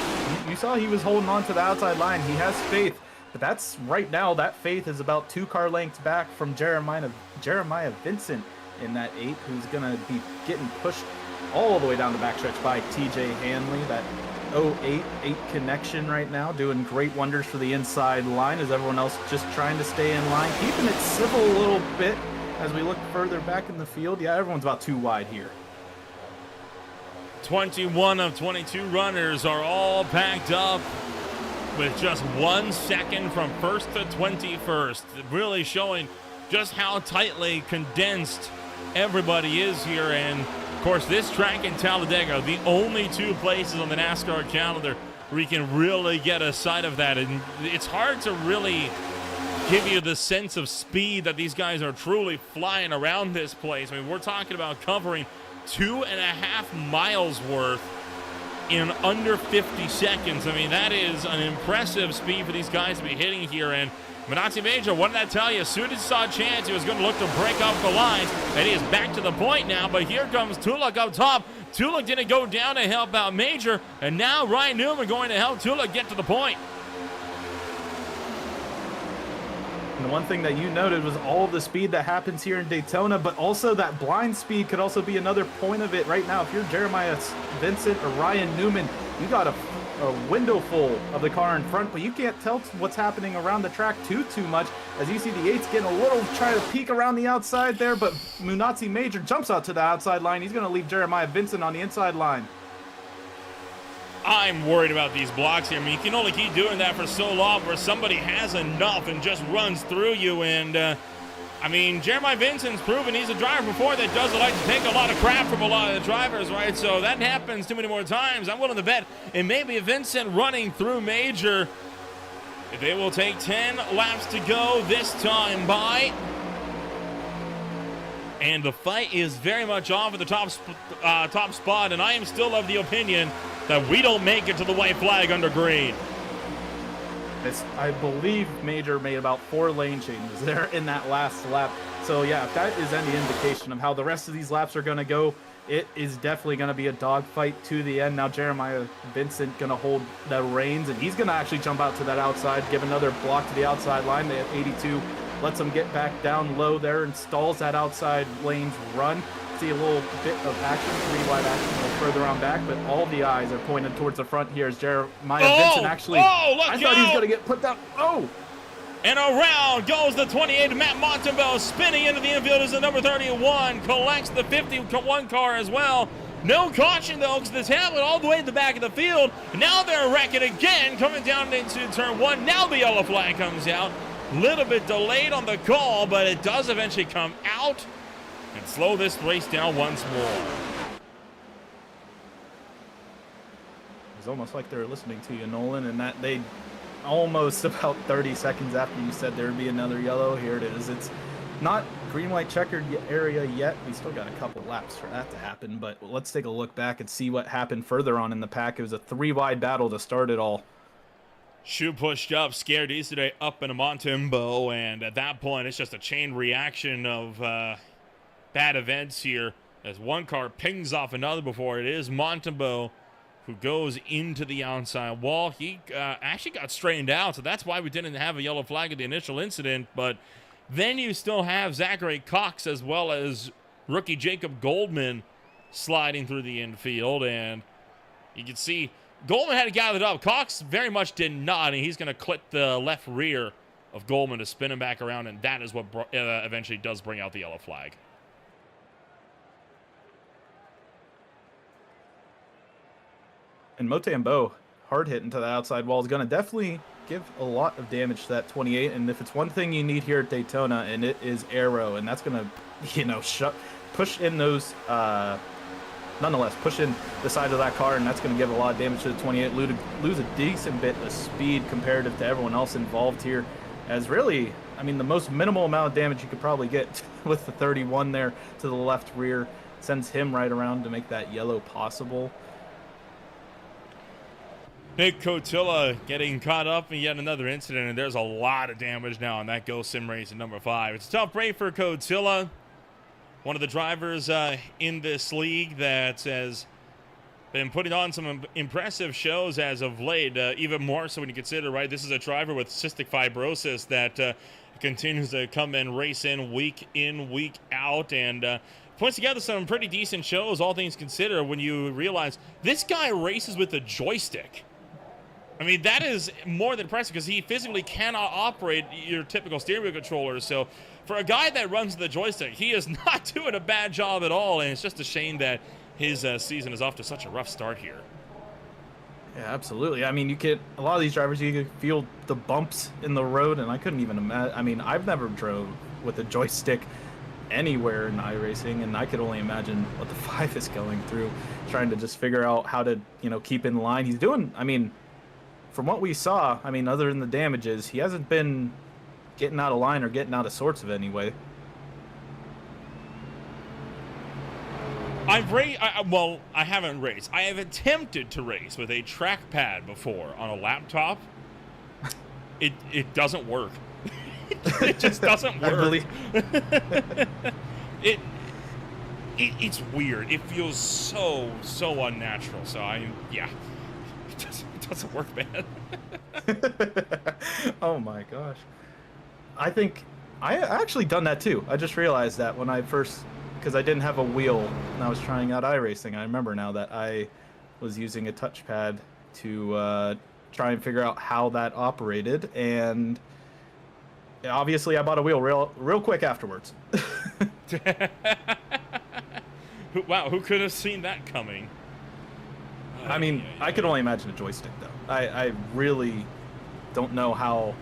you saw he was holding on to the outside line. He has faith, but that's right now, that faith is about 2 car lengths back from Jeremiah Vincent in that 8, who's going to be getting pushed all the way down the backstretch by TJ Handley. That 0.088 connection right now, doing great wonders for the inside line as everyone else just trying to stay in line, keeping it civil a little bit as we look further back in the field. Yeah, everyone's about too wide here. 21 of 22 runners are all packed up with just 1 second from first to 21st, really showing just how tightly condensed everybody is here. And of course, this track in Talladega, the only 2 places on the NASCAR calendar where you can really get a sight of that. And it's hard to really give you the sense of speed that these guys are truly flying around this place. I mean, we're talking about covering 2.5 miles worth in under 50 seconds. I mean, that is an impressive speed for these guys to be hitting here. And Minazzi Major, what did I tell you? As soon as he saw a chance, he was going to look to break off the lines, and he is back to the point now. But here comes Tuluk up top. Tuluk didn't go down to help out Major, and now Ryan Newman going to help Tuluk get to the point. And the one thing that you noted was all of the speed that happens here in Daytona, but also that blind speed could also be another point of it right now. If you're Jeremiah Vincent or Ryan Newman, you got a window full of the car in front, but you can't tell what's happening around the track too much, as you see the 8's getting a little, trying to peek around the outside there, but Minazzi Major jumps out to the outside line. He's going to leave Jeremiah Vincent on the inside line. I'm worried about these blocks here. I mean, you can only keep doing that for so long where somebody has enough and just runs through you. And I mean, Jeremiah Vincent's proven he's a driver before that doesn't like to take a lot of crap from a lot of the drivers, right? So that happens too many more times. I'm willing to bet it may be Vincent running through Major. They will take 10 laps to go this time by. And the fight is very much off at the top spot, and I am still of the opinion that we don't make it to the white flag under green. I believe Major made about 4 lane changes there in that last lap. So yeah, if that is any indication of how the rest of these laps are going to go, it is definitely going to be a dogfight to the end. Now Jeremiah Vincent going to hold the reins, and he's going to actually jump out to that outside, give another block to the outside line. They have 82. Lets them get back down low there and stalls that outside lane's run. See a little bit of action, 3 wide action a little further on back, but all the eyes are pointed towards the front here as Jeremiah Vincent actually. I thought he was going to get put down. Oh! And around goes the 28, Matt Montembeau, spinning into the infield as the number 31, collects the 51 car as well. No caution, though, because the tablet all the way to the back of the field. Now they're wrecking again, coming down into turn 1. Now the yellow flag comes out. Little bit delayed on the call, but it does eventually come out and slow this race down once more. It's almost like they're listening to you, Nolan, and that they almost about 30 seconds after you said there would be another yellow. Here it is. It's not green, white, checkered area yet. We still got a couple laps for that to happen, but let's take a look back and see what happened further on in the pack. It was a 3-wide battle to start it all. Shoe pushed up, scared yesterday up in a Montembeau, and at that point, it's just a chain reaction of bad events here as one car pings off another before it is Montembeau who goes into the outside wall. He actually got straightened out, so that's why we didn't have a yellow flag at the initial incident, but then you still have Zachary Cox as well as rookie Jacob Goldman sliding through the infield, and you can see Goldman had gathered up. Cox very much did not, and he's going to clip the left rear of Goldman to spin him back around, and that is what eventually does bring out the yellow flag. And Montembeau, hard hit into the outside wall, is going to definitely give a lot of damage to that 28, and if it's one thing you need here at Daytona, and it is aero, and that's going to, push in those... nonetheless, push in the side of that car, and that's going to give a lot of damage to the 28. Lose a decent bit of speed comparative to everyone else involved here, as really, I mean, the most minimal amount of damage you could probably get with the 31 there to the left rear sends him right around to make that yellow possible. Nick Cotilla getting caught up in yet another incident, and there's a lot of damage now on that Go Sim race at number 5. It's a tough break for Cotilla. One of the drivers in this league that has been putting on some impressive shows as of late, even more so when you consider, right, this is a driver with cystic fibrosis that continues to come and race in, week out, and puts together some pretty decent shows, all things considered, when you realize this guy races with a joystick. I mean, that is more than impressive because he physically cannot operate your typical steering wheel controller. So for a guy that runs the joystick, he is not doing a bad job at all, and it's just a shame that his season is off to such a rough start here. Yeah, absolutely. I mean, a lot of these drivers, you can feel the bumps in the road, and I couldn't even imagine. I mean, I've never drove with a joystick anywhere in iRacing, and I could only imagine what the 5 is going through, trying to just figure out how to, keep in line. He's doing, I mean, from what we saw, I mean, other than the damages, he hasn't been getting out of line or getting out of sorts of any way. I haven't raced. I have attempted to race with a trackpad before on a laptop. It doesn't work. It just doesn't work. It's weird. It feels so unnatural. So it doesn't work, man. Oh my gosh. I think I actually done that too. I just realized that when I first, because I didn't have a wheel and I was trying out iRacing. I remember now that I was using a touchpad to try and figure out how that operated, and obviously I bought a wheel real quick afterwards. Wow, who could have seen that coming? I mean, I could only imagine a joystick, though. I really don't know how.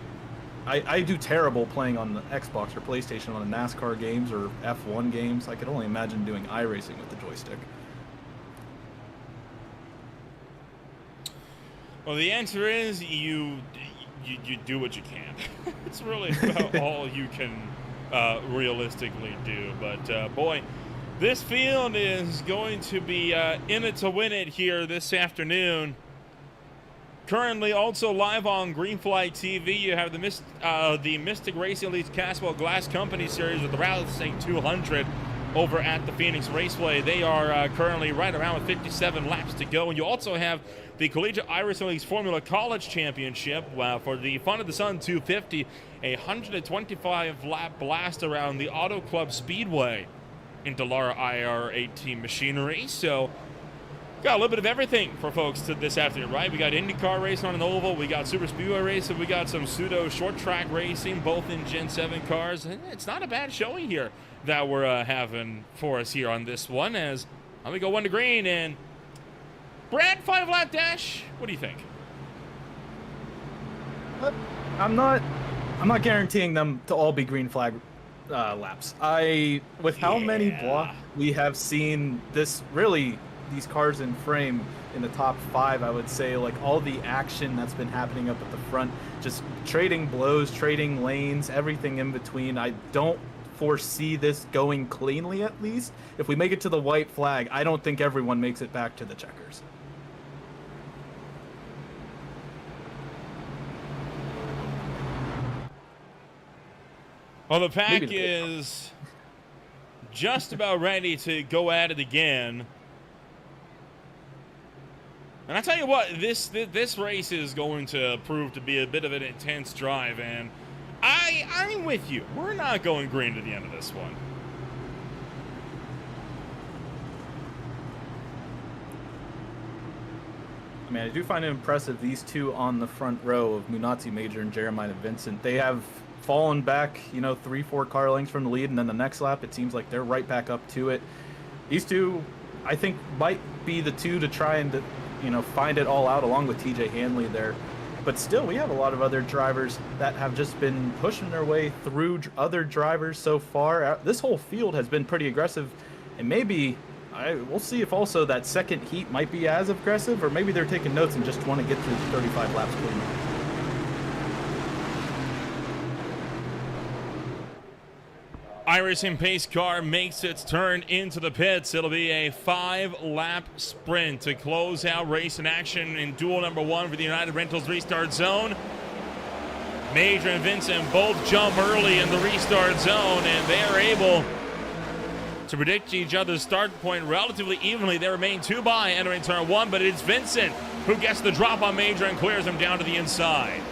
I do terrible playing on the Xbox or PlayStation on the NASCAR games or F1 games. I could only imagine doing iRacing with the joystick. Well, the answer is you do what you can. It's really about all you can realistically do. But boy, this field is going to be in it to win it here this afternoon. Currently also live on Greenfly TV, you have the Mystic Racing League's Caswell Glass Company Series with the Rattlesnake 200 over at the Phoenix Raceway. They are currently right around with 57 laps to go. And you also have the Collegiate iRacing League's Formula College Championship for the Fun of the Sun 250, a 125-lap blast around the Auto Club Speedway in Dallara IR18 machinery. So got a little bit of everything for folks to this afternoon, right? We got IndyCar racing on an oval, we got Super Speedway racing, we got some pseudo short track racing, both in Gen 7 cars. And it's not a bad showing here that we're having for us here on this one. As let me go 1 to green, and Brad, 5-lap dash. What do you think? I'm not guaranteeing them to all be green flag laps. With how many blocks we have seen this, really, these cars in frame in the top 5, I would say, like, all the action that's been happening up at the front, just trading blows, trading lanes, everything in between. I don't foresee this going cleanly, at least. If we make it to the white flag, I don't think everyone makes it back to the checkers. Well, the pack is just about ready to go at it again. And I tell you what, this race is going to prove to be a bit of an intense drive, and I'm with you. We're not going green to the end of this one. I mean, I do find it impressive, these two on the front row of Munazzi Major and Jeremiah Vincent. They have fallen back, 3-4 car lengths from the lead, and then the next lap, it seems like they're right back up to it. These two, I think, might be the two to try and find it all out, along with TJ Hanley there. But still, we have a lot of other drivers that have just been pushing their way through other drivers so far. This whole field has been pretty aggressive, and maybe we'll see if also that second heat might be as aggressive, or maybe they're taking notes and just want to get through 35 laps clean. iRacing pace car makes its turn into the pits. It'll be a 5-lap sprint to close out race in action in duel number 1 for the United Rentals restart zone. Major and Vincent both jump early in the restart zone, and they are able to predict each other's start point relatively evenly. They remain 2 by entering turn 1, but it's Vincent who gets the drop on Major and clears him down to the inside.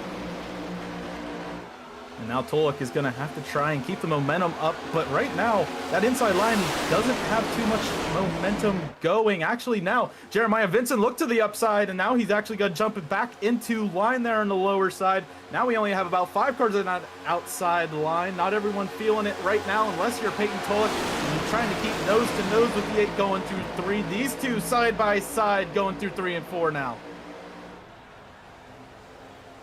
And now Tulloch is going to have to try and keep the momentum up. But right now, that inside line doesn't have too much momentum going. Actually, now Jeremiah Vincent looked to the upside, and now he's actually going to jump it back into line there on the lower side. Now we only have about 5 cars in that outside line. Not everyone feeling it right now, unless you're Peyton Tulloch and you're trying to keep nose to nose with the 8 going through 3. These two side by side going through 3 and 4 now.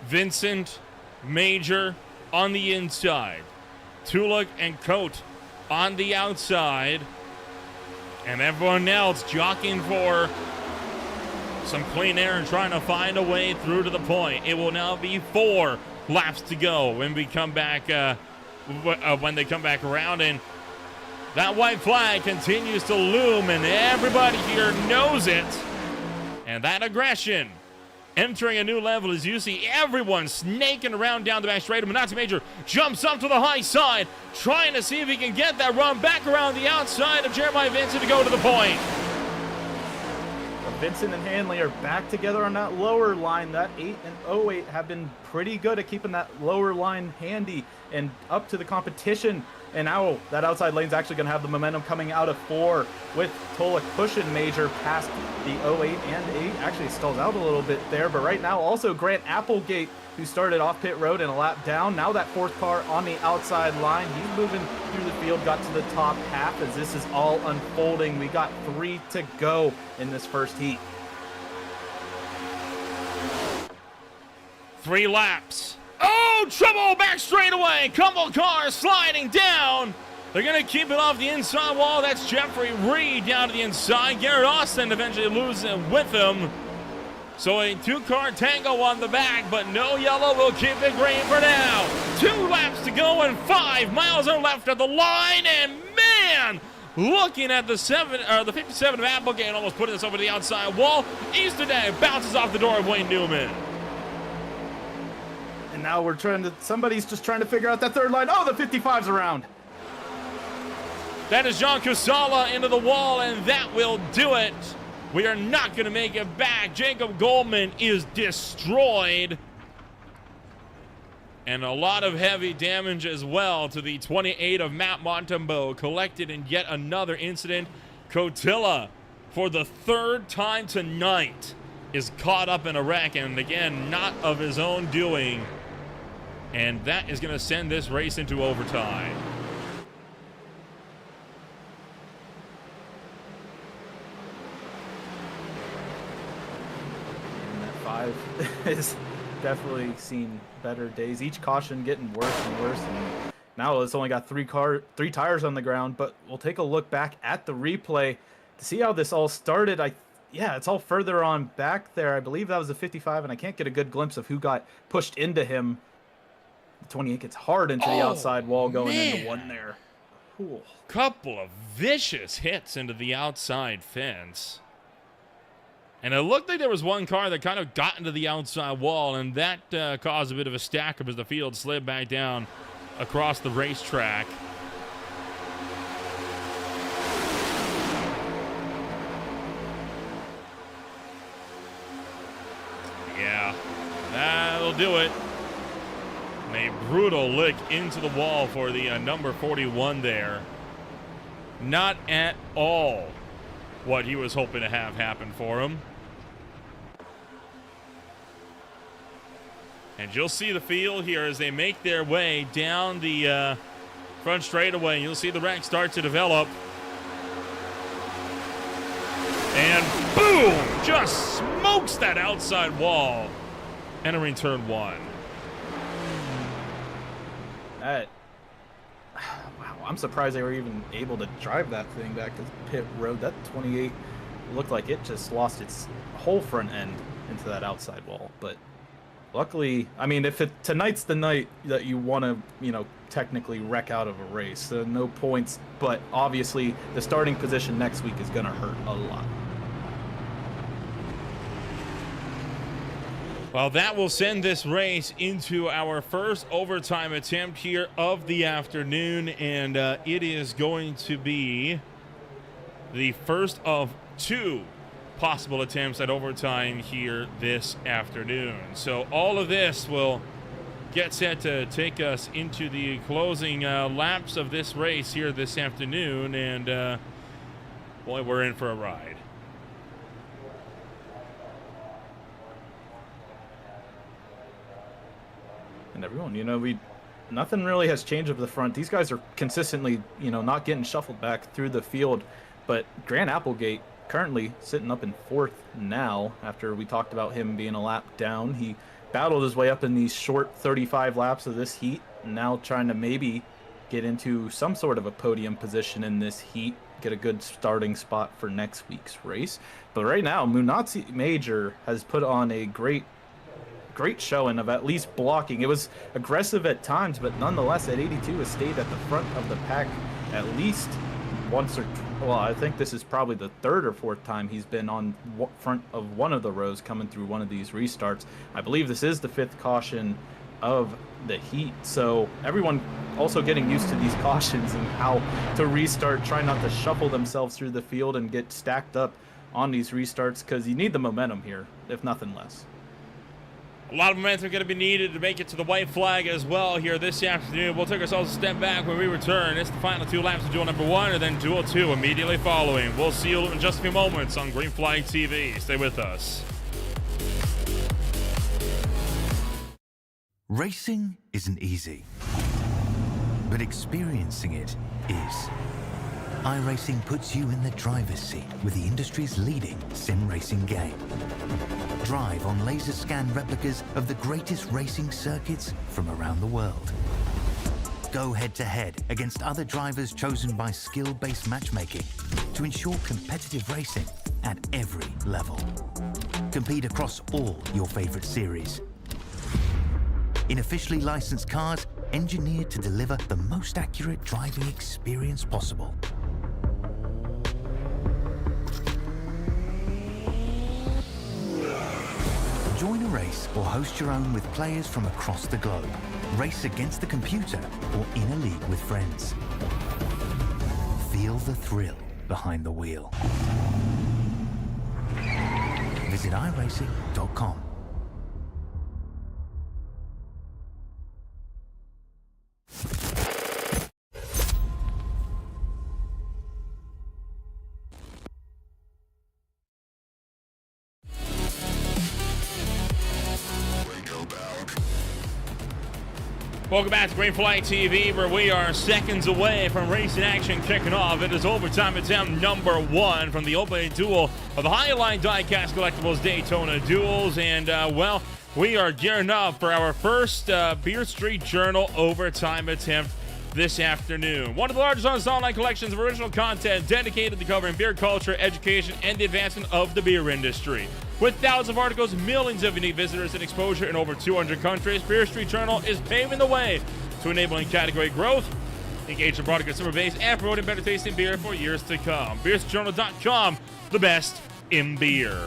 Vincent, Major on the inside, Tulloch and Coate on the outside, and everyone else jockeying for some clean air and trying to find a way through to the point. It will now be 4 laps to go when we come back, when they come back around, and that white flag continues to loom, and everybody here knows it. And that aggression entering a new level as you see everyone snaking around down the back straight. Manati Major jumps up to the high side, trying to see if he can get that run back around the outside of Jeremiah Vincent to go to the point. Vincent and Hanley are back together on that lower line. That 8 and 08 have been pretty good at keeping that lower line handy and up to the competition. And now that outside lane's actually going to have the momentum coming out of 4 with Tulloch pushing Major past the 08 and 8. Actually stalls out a little bit there, but right now also Grant Applegate, who started off pit road and a lap down. Now that 4th car on the outside line. He's moving through the field, got to the top half as this is all unfolding. We got 3 to go in this first heat. 3 laps. Oh, trouble back straightaway. Couple cars sliding down. They're going to keep it off the inside wall. That's Jeffrey Reed down to the inside. Garrett Austin eventually loses it with him. So a 2-car tango on the back, but no yellow will keep it green for now. 2 laps to go and 5 miles are left at the line. And man, looking at the 57 of Applegate, almost putting this over the outside wall. Easterday bounces off the door of Wayne Newman. And now somebody's just trying to figure out that 3rd line. Oh, the 55's around. That is John Casala into the wall, and that will do it. We are not going to make it back. Jacob Goldman is destroyed. And a lot of heavy damage as well to the 28 of Matt Montembeau, collected in yet another incident. Cotilla, for the 3rd time tonight, is caught up in a wreck, and again, not of his own doing. And that is going to send this race into overtime. And that 5 has definitely seen better days. Each caution getting worse and worse. And now it's only got 3 tires on the ground, but we'll take a look back at the replay to see how this all started. Yeah, it's all further on back there. I believe that was a 55, and I can't get a good glimpse of who got pushed into him. The 28 gets hard into the outside wall going into 1 there. Cool. Couple of vicious hits into the outside fence. And it looked like there was 1 car that kind of got into the outside wall, and that caused a bit of a stack up as the field slid back down across the racetrack. Yeah, that'll do it. And a brutal lick into the wall for the number 41 there. Not at all what he was hoping to have happen for him. And you'll see the field here as they make their way down the front straightaway. You'll see the wreck start to develop. And boom! Just smokes that outside wall. Entering turn 1. Wow, I'm surprised they were even able to drive that thing back to pit road. That 28 looked like it just lost its whole front end into that outside wall. But luckily, I mean, tonight's the night that you want to, technically wreck out of a race. So no points, but obviously the starting position next week is going to hurt a lot. Well, that will send this race into our first overtime attempt here of the afternoon, and it is going to be the first of 2 possible attempts at overtime here this afternoon. So all of this will get set to take us into the closing laps of this race here this afternoon, and boy, we're in for a ride. And everyone, nothing really has changed up the front. These guys are consistently, not getting shuffled back through the field. But Grant Applegate currently sitting up in 4th now after we talked about him being a lap down. He battled his way up in these short 35 laps of this heat, and now trying to maybe get into some sort of a podium position in this heat, get a good starting spot for next week's race. But right now, Munatsi Major has put on a great showing of at least blocking. It was aggressive at times, but nonetheless at 82 has stayed at the front of the pack at least once or well, I think this is probably the 3rd or 4th time he's been on front of one of the rows coming through one of these restarts. I believe this is the 5th caution of the heat, so everyone also getting used to these cautions and how to restart, try not to shuffle themselves through the field and get stacked up on these restarts, because you need the momentum here, if nothing less. A lot of momentum going to be needed to make it to the white flag as well here this afternoon. We'll take ourselves a step back when we return. It's the final 2 laps of Duel number 1 and then Duel 2 immediately following. We'll see you in just a few moments on Green Flag TV. Stay with us. Racing isn't easy, but experiencing it is. iRacing puts you in the driver's seat with the industry's leading sim racing game. Drive on laser scan replicas of the greatest racing circuits from around the world. Go head-to-head against other drivers chosen by skill-based matchmaking to ensure competitive racing at every level. Compete across all your favorite series. In officially licensed cars, engineered to deliver the most accurate driving experience possible. Join a race or host your own with players from across the globe. Race against the computer or in a league with friends. Feel the thrill behind the wheel. Visit iRacing.com. Welcome back to Green Flag TV, where we are seconds away from racing action kicking off. It is overtime attempt number 1 from the opening duel of the Highline Diecast Collectibles Daytona Duels. And, well, we are gearing up for our first Beer Street Journal overtime attempt this afternoon. One of the largest online collections of original content dedicated to covering beer culture, education, and the advancement of the beer industry. With thousands of articles, millions of unique visitors, and exposure in over 200 countries, Beer Street Journal is paving the way to enabling category growth, engage the broader consumer base, and promoting better tasting beer for years to come. BeerStreetJournal.com, the best in beer.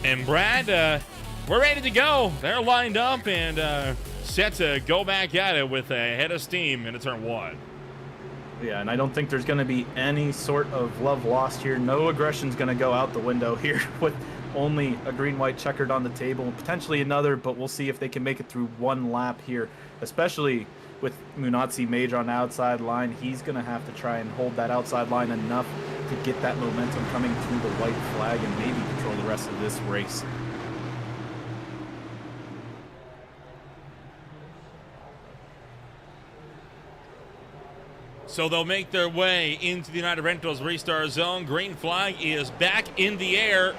And Brad, we're ready to go. They're lined up and set to go back at it with a head of steam into turn 1. Yeah, and I don't think there's going to be any sort of love lost here. No aggression's going to go out the window here with only a green-white checkered on the table, and potentially another, but we'll see if they can make it through one lap here, especially with Munatsi Major on the outside line. He's going to have to try and hold that outside line enough to get that momentum coming to the white flag and maybe control the rest of this race. So they'll make their way into the United Rentals restart zone. Green flag is back in the air,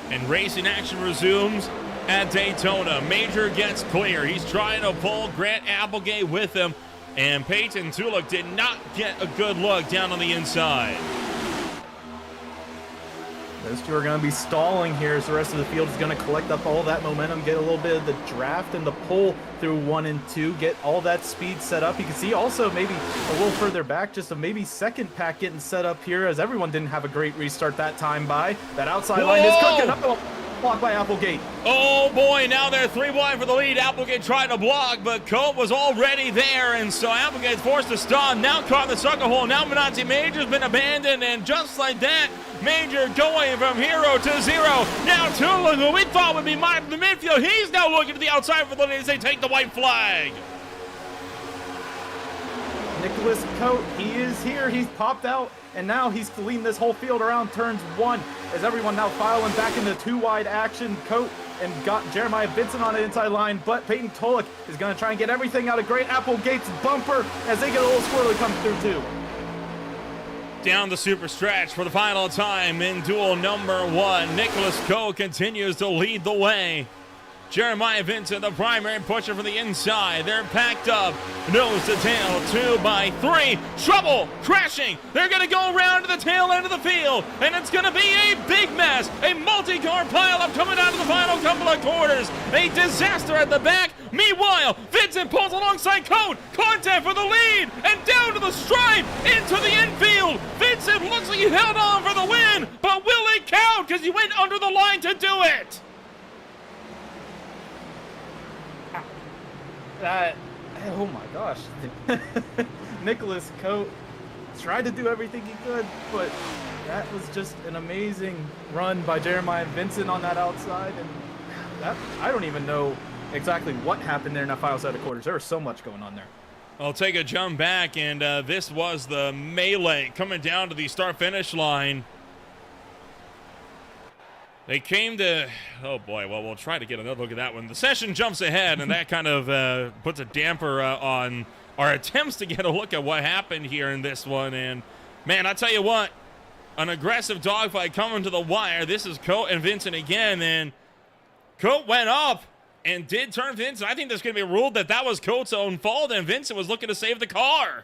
and racing action resumes at Daytona. Major gets clear. He's trying to pull Grant Applegate with him, and Peyton Tulloch did not get a good look down on the inside. Those two are going to be stalling here as the rest of the field is going to collect up all that momentum, get a little bit of the draft and the pull through 1 and 2, get all that speed set up. You can see also maybe a little further back, just a maybe second pack getting set up here, as everyone didn't have a great restart that time by. That outside line is cooking up. Blocked by Applegate. Oh boy, now they're 3 wide for the lead. Applegate tried to block, but Cope was already there, and so Applegate's forced to stop. Now caught in the sucker hole. Now Munatsi Major's been abandoned, and just like that, Major going from hero to zero. Now Tula, who we thought would be minding the midfield, he's now looking to the outside for the lead as they take the white flag. Nicholas Coate, he is here. He's popped out, and now he's leading this whole field around turns 1 as everyone now filing back into 2 wide action. Coate and got Jeremiah Vincent on the inside line, but Peyton Tolik is going to try and get everything out of Great Applegate's bumper as they get a little squirrely come through too. Down the super stretch for the final time in duel number 1. Nicholas Coate continues to lead the way. Jeremiah Vincent, the primary pusher from the inside. They're packed up, nose to tail, 2 by 3. Trouble, crashing. They're going to go around to the tail end of the field, and it's going to be a big mess. A multi-car pileup coming out of the final couple of quarters. A disaster at the back. Meanwhile, Vincent pulls alongside Coate. Contact for the lead, and down to the stripe, into the infield. Vincent looks like he held on for the win, but will it count? Because he went under the line to do it. Oh my gosh. Nicholas Coate tried to do everything he could, but that was just an amazing run by Jeremiah Vincent on that outside, and that, I don't even know exactly what happened there in that final set of quarters. There was so much going on there. I'll take a jump back, and this was the melee coming down to the start-finish line. They came to, oh boy, well, we'll try to get another look at that one. The session jumps ahead, and that kind of puts a damper on our attempts to get a look at what happened here in this one. And, man, I tell you what, an aggressive dogfight coming to the wire. This is Coate and Vincent again, and Coate went up and did turn Vincent. I think there's going to be ruled that that was Coate's own fault, and Vincent was looking to save the car.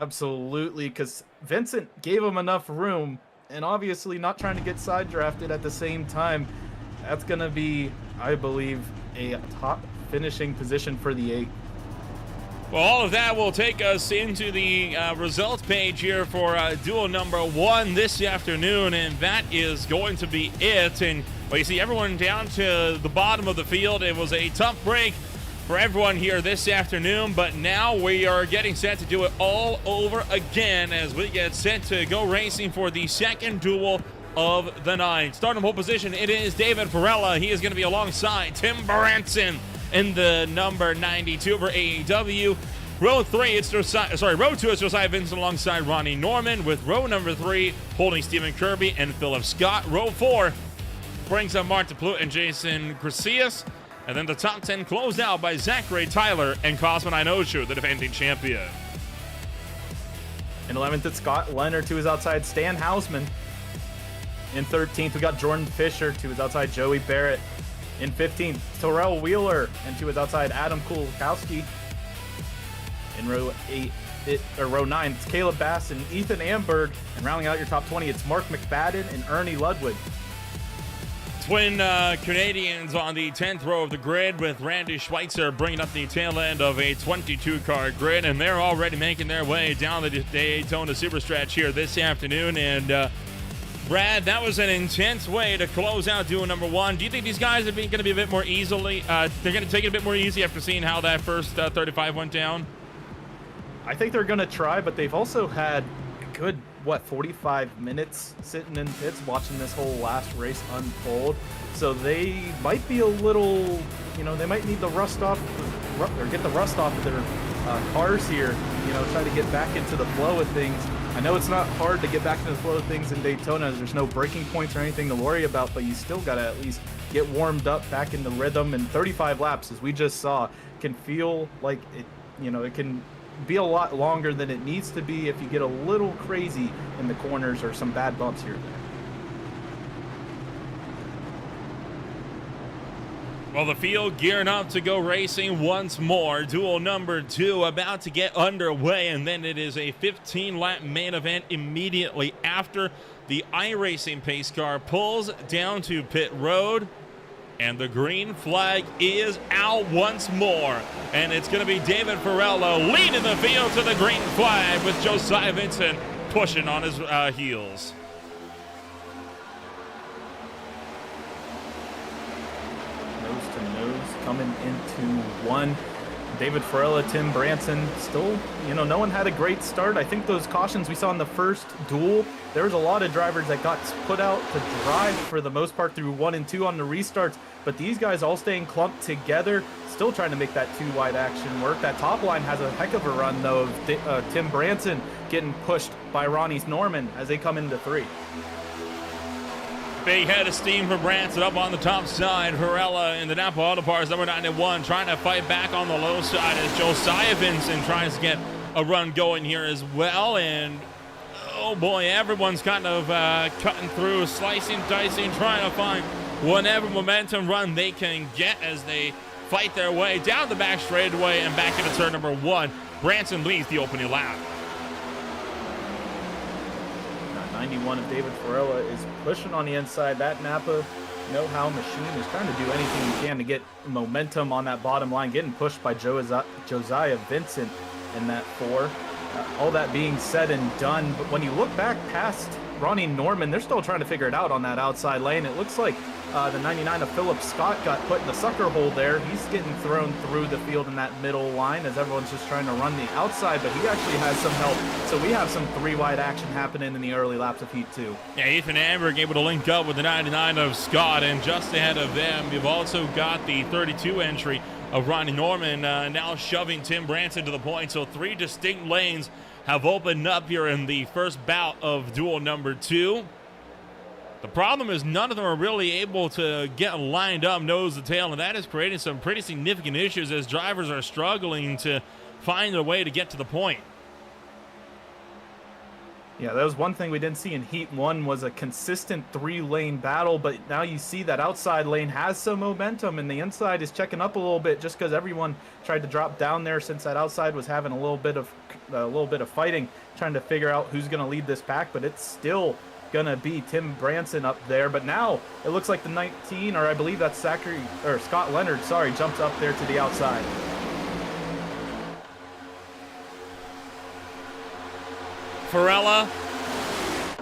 Absolutely, because Vincent gave him enough room, and obviously not trying to get side drafted at the same time. That's going to be, I believe, a top finishing position for the 8. Well, all of that will take us into the results page here for duel number 1 this afternoon, and that is going to be it. And well, you see everyone down to the bottom of the field. It was a tough break for everyone here this afternoon, but now we are getting set to do it all over again as we get set to go racing for the second duel of the night. Starting pole position, it is David Perella. He is going to be alongside Tim Baranson in the number 92 for AEW. Row 3, it's row 2 is Josiah Vincent alongside Ronnie Norman, with row number 3 holding Stephen Kirby and Philip Scott. Row 4 brings up Mark DePlute and Jason Gracias. And then the top 10 closed out by Zachary Tyler and Cosman Inoshu, the defending champion. In 11th, it's Scott Leonard to his outside Stan Hausman. In 13th, we got Jordan Fisher to his outside Joey Barrett. In 15th, Terrell Wheeler and to his outside Adam Kulkowski. In row 9, it's Caleb Bass and Ethan Amberg. And rounding out your top 20, it's Mark McFadden and Ernie Ludwig. Twin Canadians on the 10th row of the grid, with Randy Schweitzer bringing up the tail end of a 22-car grid, and they're already making their way down the Daytona Superstretch here this afternoon. And Brad, that was an intense way to close out duel number 1. Do you think these guys are going to be a bit more easily? They're going to take it a bit more easy after seeing how that first 35 went down? I think they're going to try, but they've also had a good 45 minutes sitting in pits watching this whole last race unfold. So they might be a little, they might need the rust off, or get the rust off of their cars here, try to get back into the flow of things. I know it's not hard to get back into the flow of things in Daytona. There's no breaking points or anything to worry about, but you still got to at least get warmed up back into rhythm. And 35 laps, as we just saw, can feel like it, it can be a lot longer than it needs to be if you get a little crazy in the corners or some bad bumps here and there. Well, the field gearing up to go racing once more. Duel number 2 about to get underway, and then it is a 15-lap main event immediately after the iRacing pace car pulls down to pit road. And the green flag is out once more. And it's going to be David Ferrello leading the field to the green flag, with Josiah Vincent pushing on his heels. Nose to nose coming into 1. David Farella, Tim Branson, still, no one had a great start. I think those cautions we saw in the first duel, there was a lot of drivers that got put out to drive for the most part through 1 and 2 on the restarts, but these guys all staying clumped together, still trying to make that 2-wide action work. That top line has a heck of a run, though, of Tim Branson getting pushed by Ronnie Norman as they come into 3. Big head of steam for Branson up on the top side. Varela in the Napa Auto Parts, number 91, trying to fight back on the low side as Josiah Vincent tries to get a run going here as well. And oh boy, everyone's kind of cutting through, slicing, dicing, trying to find whatever momentum run they can get as they fight their way down the back straightaway and back into turn number 1. Branson leads the opening lap. 91 of David Farella is pushing on the inside. That Napa know-how machine is trying to do anything he can to get momentum on that bottom line, getting pushed by Josiah Vincent in that 4. All that being said and done, but when you look back past Ronnie Norman, they're still trying to figure it out on that outside lane. It looks like the 99 of Philip Scott got put in the sucker hole there. He's getting thrown through the field in that middle line as everyone's just trying to run the outside, but he actually has some help. So we have some 3-wide action happening in the early laps of Heat 2. Yeah, Ethan Amberg able to link up with the 99 of Scott, and just ahead of them, you've also got the 32 entry of Ronnie Norman now shoving Tim Branson to the point. So 3 distinct lanes have opened up here in the first bout of duel number 2. The problem is none of them are really able to get lined up nose to tail, and that is creating some pretty significant issues as drivers are struggling to find a way to get to the point. Yeah, that was one thing we didn't see in Heat 1 was a consistent 3-lane battle, but now you see that outside lane has some momentum, and the inside is checking up a little bit just because everyone tried to drop down there since that outside was having a little bit of fighting, trying to figure out who's going to lead this pack, but it's still going to be Tim Branson up there. But now it looks like the 19, or I believe that's Scott Leonard, jumps up there to the outside. Farella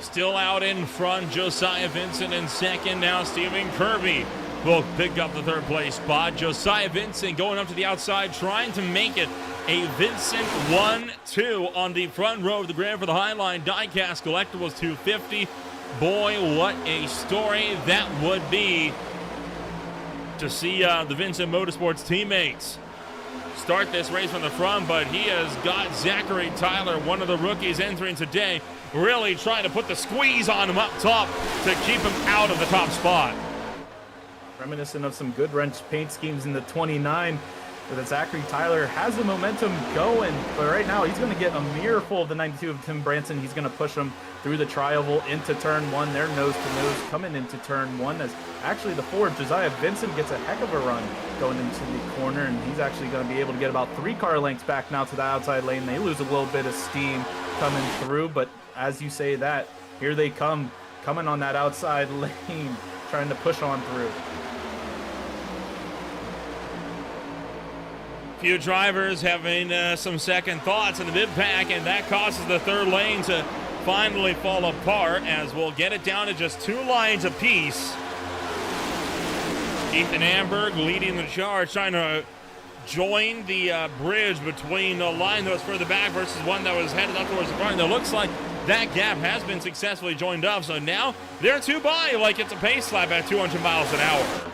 still out in front. Josiah Vincent in second. Now Stephen Kirby will pick up the 3rd place spot. Josiah Vincent going up to the outside, trying to make it a Vincent 1-2 on the front row of the Grand for the Highline Diecast Collectibles 250. Boy, what a story that would be to see the Vincent Motorsports teammates start this race from the front, but he has got Zachary Tyler, one of the rookies entering today, really trying to put the squeeze on him up top to keep him out of the top spot. Reminiscent of some good wrench paint schemes in the 29, but Zachary Tyler has the momentum going, but right now he's going to get a mirror full of the 92 of Tim Branson. He's going to push him through the tri-oval into turn 1. They're nose to nose coming into turn 1 as actually the 4, Josiah Vincent, gets a heck of a run going into the corner, and he's actually going to be able to get about 3 car lengths back now to the outside lane. They lose a little bit of steam coming through, but as you say that, here they come, coming on that outside lane, trying to push on through. Few drivers having some second thoughts in the mid pack, and that causes the 3rd lane to finally fall apart as we'll get it down to just 2 lines apiece. Ethan Amberg leading the charge, trying to join the bridge between the line that was further back versus one that was headed up towards the front. And it looks like that gap has been successfully joined up, so now they're 2 by like it's a pace slap at 200 miles an hour.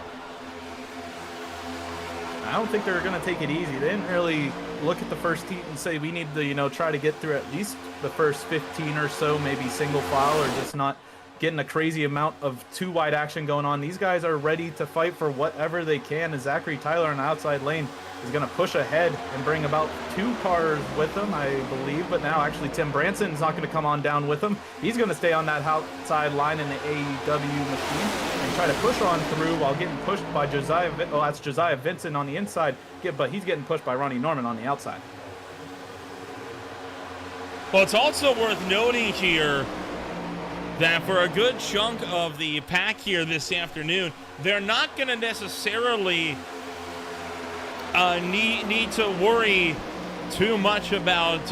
I don't think they're going to take it easy. They didn't really look at the first heat and say we need to, try to get through at least the first 15 or so, maybe single file, or just not getting a crazy amount of 2-wide action going on. These guys are ready to fight for whatever they can, as Zachary Tyler in the outside lane is going to push ahead and bring about 2 cars with him, I believe. But now actually Tim Branson is not going to come on down with him. He's going to stay on that outside line in the AEW machine and try to push on through while getting pushed by Josiah. Oh, that's Josiah Vincent on the inside, but he's getting pushed by Ronnie Norman on the outside. Well, it's also worth noting here that for a good chunk of the pack here this afternoon, they're not going to necessarily need to worry too much about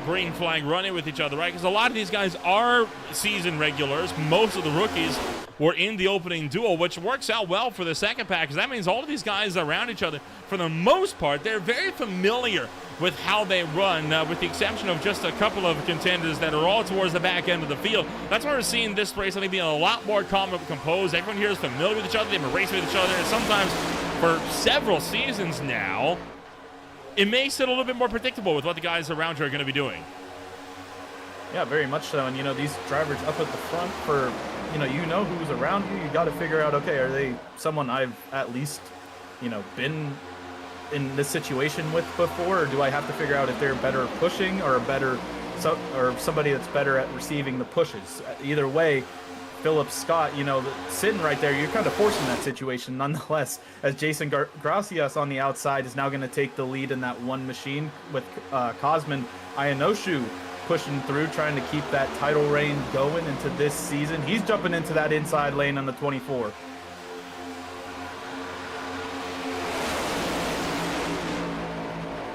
green flag running with each other, right? Because a lot of these guys are season regulars. Most of the rookies were in the opening duel, which works out well for the second pack, because that means all of these guys around each other, for the most part, they're very familiar with how they run, with the exception of just a couple of contenders that are all towards the back end of the field. That's why we're seeing this race, I think, being a lot more calm and composed. Everyone here is familiar with each other. They've been racing with each other, and sometimes for several seasons now, it makes it a little bit more predictable with what the guys around you are going to be doing. Yeah, very much so. And, these drivers up at the front for, you know who's around you. You got to figure out, okay, are they someone I've at least, been in this situation with before, or do I have to figure out if they're better at pushing or or somebody that's better at receiving the pushes? Either way, Phillips, Scott, sitting right there, you're kind of forcing that situation nonetheless, as Jason Gracias on the outside is now going to take the lead in that one machine with Cosman Ionoshu pushing through, trying to keep that title reign going into this season. He's jumping into that inside lane on the 24.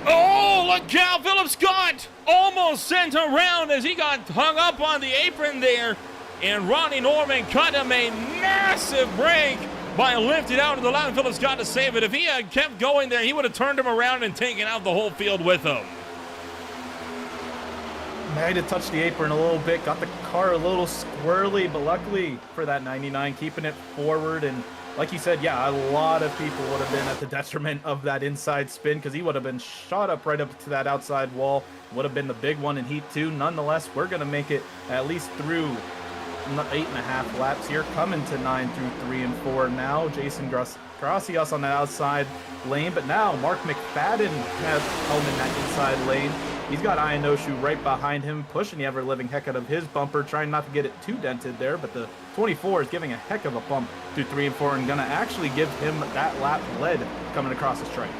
Oh, look out! Philip Scott almost sent around as he got hung up on the apron there. And Ronnie Norman cut him a massive break by lifting out of the line. Philip Scott to save it. If he had kept going there, he would have turned him around and taken out the whole field with him. Might have touched the apron a little bit, got the car a little squirrely, but luckily for that 99, keeping it forward. And like you said, yeah, a lot of people would have been at the detriment of that inside spin, because he would have been shot up right up to that outside wall. Would have been the big one in Heat 2. Nonetheless, we're going to make it at least through 8.5 laps here, coming to 9 through 3 and 4 now. Jason Gracias on that outside lane, but now Mark McFadden has home in that inside lane. He's got Ionoshu right behind him, pushing the ever-living heck out of his bumper, trying not to get it too dented there, but the 24 is giving a heck of a bump through 3 and 4 and going to actually give him that lap lead coming across the stripe.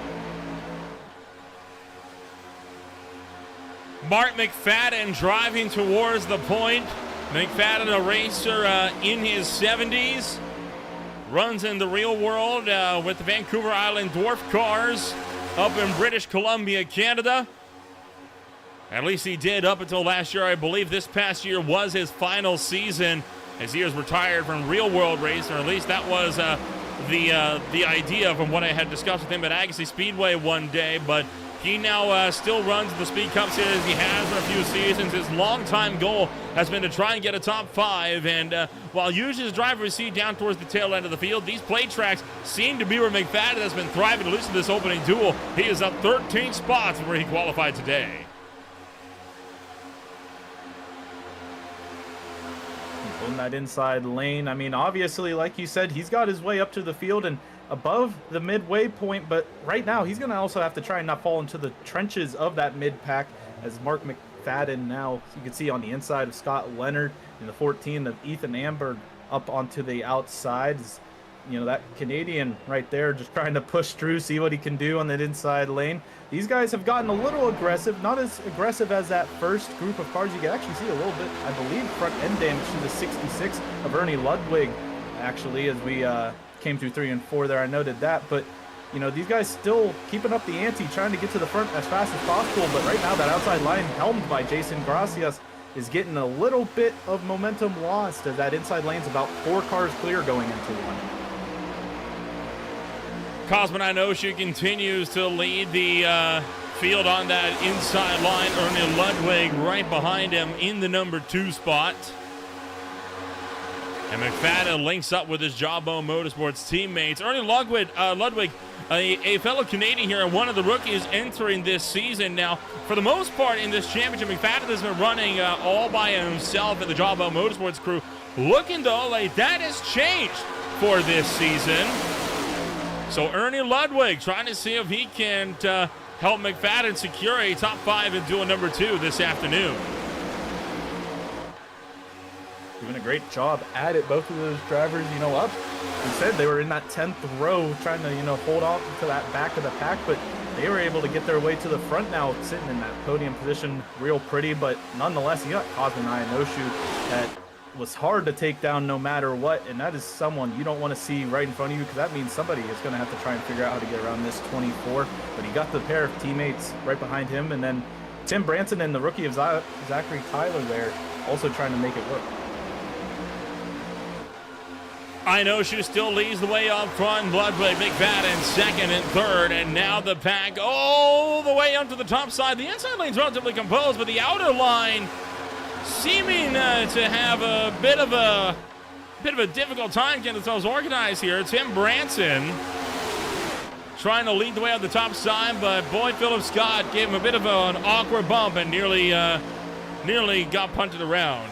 Mark McFadden driving towards the point. McFadden, a racer in his 70s, runs in the real world with the Vancouver Island Dwarf cars up in British Columbia, Canada. At least he did up until last year. I believe this past year was his final season as he was retired from real world racing, or at least that was the idea from what I had discussed with him at Agassiz Speedway one day. But he now still runs the Speed Cup Series. He has for a few seasons. His longtime goal has been to try and get a top 5. And while usually his driver we see down towards the tail end of the field, these plate tracks seem to be where McFadden has been thriving, at least in this opening duel. He is up 13 spots from where he qualified today. In that inside lane, I mean, obviously, like you said, he's got his way up to the field and above the midway point, but right now he's going to also have to try and not fall into the trenches of that mid pack, as Mark McFadden now, you can see on the inside of Scott Leonard, and the 14 of Ethan Amberg up onto the outside. That Canadian right there just trying to push through, see what he can do on that inside lane. These guys have gotten a little aggressive, not as aggressive as that first group of cars. You can actually see a little bit, I believe, front end damage to the 66 of Ernie Ludwig, actually, as we came through 3 and 4 there. I noted that, but these guys still keeping up the ante, trying to get to the front as fast as possible. But right now, that outside line helmed by Jason Gracias is getting a little bit of momentum lost, as that inside lane's about 4 cars clear going into one. Cosman Ionoshu continues to lead the field on that inside line. Ernie Ludwig right behind him in the number 2 spot. And McFadden links up with his Jawbone Motorsports teammates. Ernie Ludwig, a fellow Canadian here and one of the rookies entering this season. Now, for the most part in this championship, McFadden has been running all by himself in the Jawbone Motorsports crew. Looking though like that has changed for this season. So Ernie Ludwig trying to see if he can help McFadden secure a top 5 in duel number 2 this afternoon. Doing a great job at it, both of those drivers, up. We said they were in that 10th row trying to, hold on to that back of the pack, but they were able to get their way to the front now, sitting in that podium position real pretty. But nonetheless, you got Cosman Ionoshu that was hard to take down no matter what, and that is someone you don't want to see right in front of you, because that means somebody is going to have to try and figure out how to get around this 24. But he got the pair of teammates right behind him, and then Tim Branson and the rookie of Zachary Tyler there also trying to make it work. I know she still leads the way up front. Ludwig, Big Fat in second and third. And now the pack all the way up to the top side. The inside lane's relatively composed, but the outer line seeming to have a bit of a difficult time getting themselves organized here. Tim Branson trying to lead the way on the top side, but boy, Philip Scott gave him a bit of an awkward bump and nearly got punted around.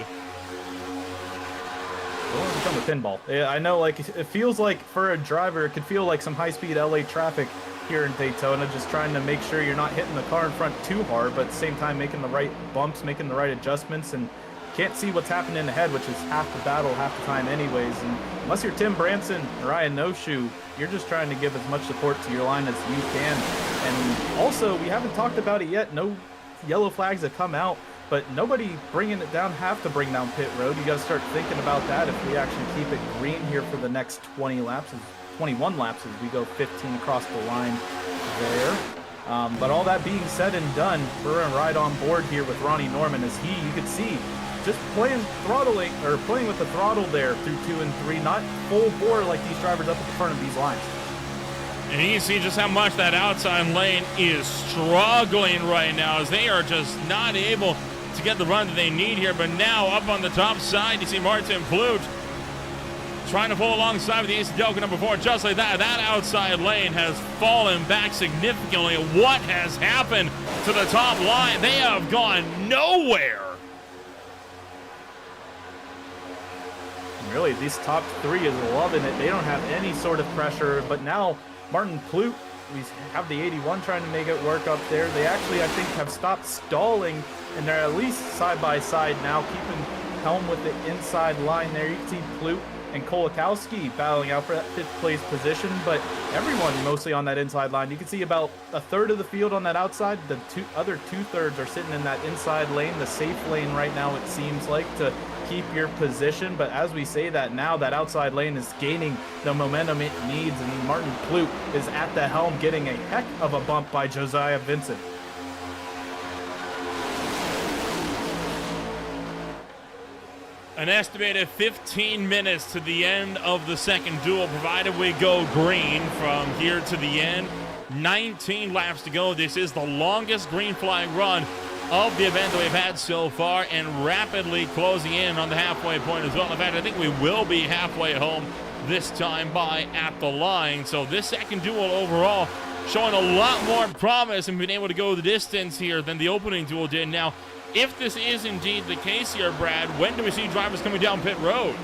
It'll become a pinball. Yeah, I know, like, it feels like for a driver, it could feel like some high-speed LA traffic here in Daytona, just trying to make sure you're not hitting the car in front too hard, but at the same time making the right bumps, making the right adjustments, and can't see what's happening ahead, which is half the battle, half the time anyways. And unless you're Tim Branson or Ryan No-Shoe, you're just trying to give as much support to your line as you can. And also, we haven't talked about it yet, no yellow flags have come out, but nobody bringing it down have to bring down pit road. You got to start thinking about that if we actually keep it green here for the next 21 laps as we go 15 across the line there. But all that being said and done, we're going to ride on board here with Ronnie Norman as you could see, just playing with the throttle there through 2 and 3, not full bore like these drivers up at the front of these lines. And you see just how much that outside lane is struggling right now, as they are just not able to get the run that they need here. But now up on the top side, you see Martin Flute trying to pull alongside with the Ace of Delco number 4. Just like that, that outside lane has fallen back significantly. What has happened to the top line? They have gone nowhere. Really, these top 3 is loving it. They don't have any sort of pressure, but now Martin Plute, we have the 81 trying to make it work up there. They actually, I think, have stopped stalling, and they're at least side by side now, keeping Helm with the inside line there. You can see Plute and Kolakowski battling out for that 5th place position, but everyone mostly on that inside line. You can see about a third of the field on that outside. The other 2/3 are sitting in that inside lane, the safe lane right now, it seems like, to keep your position. But as we say that now, that outside lane is gaining the momentum it needs, and Martin Plute is at the helm getting a heck of a bump by Josiah Vincent. An estimated 15 minutes to the end of the second duel, provided we go green from here to the end. 19 laps to go. This is the longest green flag run of the event that we've had so far, and rapidly closing in on the halfway point as well. In fact, I think we will be halfway home this time by at the line. So this second duel overall showing a lot more promise and being able to go the distance here than the opening duel did. Now, if this is indeed the case here, Brad, when do we see drivers coming down pit road?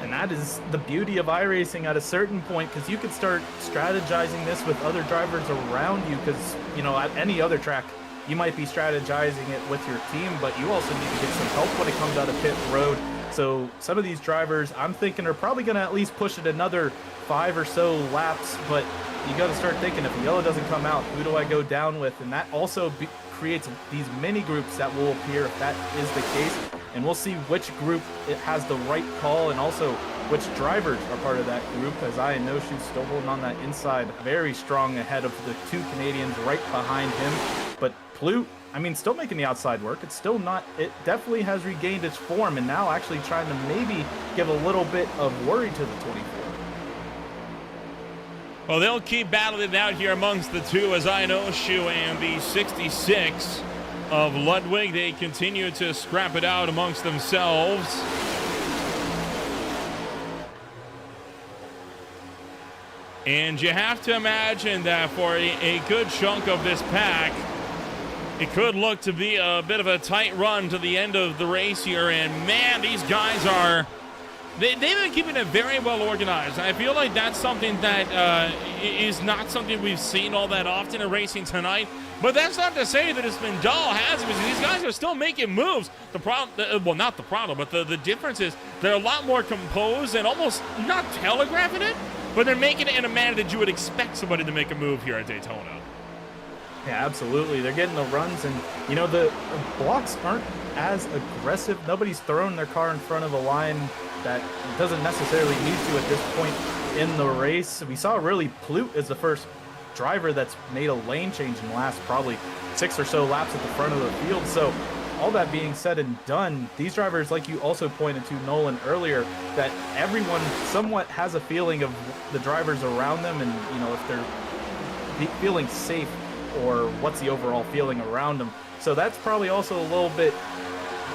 And that is the beauty of iRacing at a certain point, because you could start strategizing this with other drivers around you, because, you know, at any other track, you might be strategizing it with your team, but you also need to get some help when it comes out of pit road. So some of these drivers, I'm thinking, are probably going to at least push it another 5 or so laps, but you got to start thinking, if the yellow doesn't come out, who do I go down with? And that also creates these mini groups that will appear if that is the case, and we'll see which group it has the right call, and also which drivers are part of that group, as I know she's still holding on that inside very strong ahead of the 2 Canadians right behind him. But Plute, I mean, still making the outside work. It's still not, it definitely has regained its form, and now actually trying to maybe give a little bit of worry to the 24. Well, they'll keep battling it out here amongst the 2 as I know Shu and the 66 of Ludwig. They continue to scrap it out amongst themselves. And you have to imagine that for a good chunk of this pack, it could look to be a bit of a tight run to the end of the race here. And man, these guys are... They've been keeping it very well organized. I feel like that's something that is not something we've seen all that often in racing tonight. But that's not to say that it's been dull, has it? Because these guys are still making moves. The problem, well, not the problem, but the difference is they're a lot more composed and almost not telegraphing it, but they're making it in a manner that you would expect somebody to make a move here at Daytona. Yeah, absolutely. They're getting the runs, and you know the blocks aren't as aggressive. Nobody's throwing their car in front of a line that doesn't necessarily need to at this point in the race. We saw really Plute as the first driver that's made a lane change in the last probably 6 or so laps at the front of the field. So all that being said and done, these drivers, like you also pointed to, Nolan, earlier, that everyone somewhat has a feeling of the drivers around them, and you know, if they're feeling safe, or what's the overall feeling around them. So that's probably also a little bit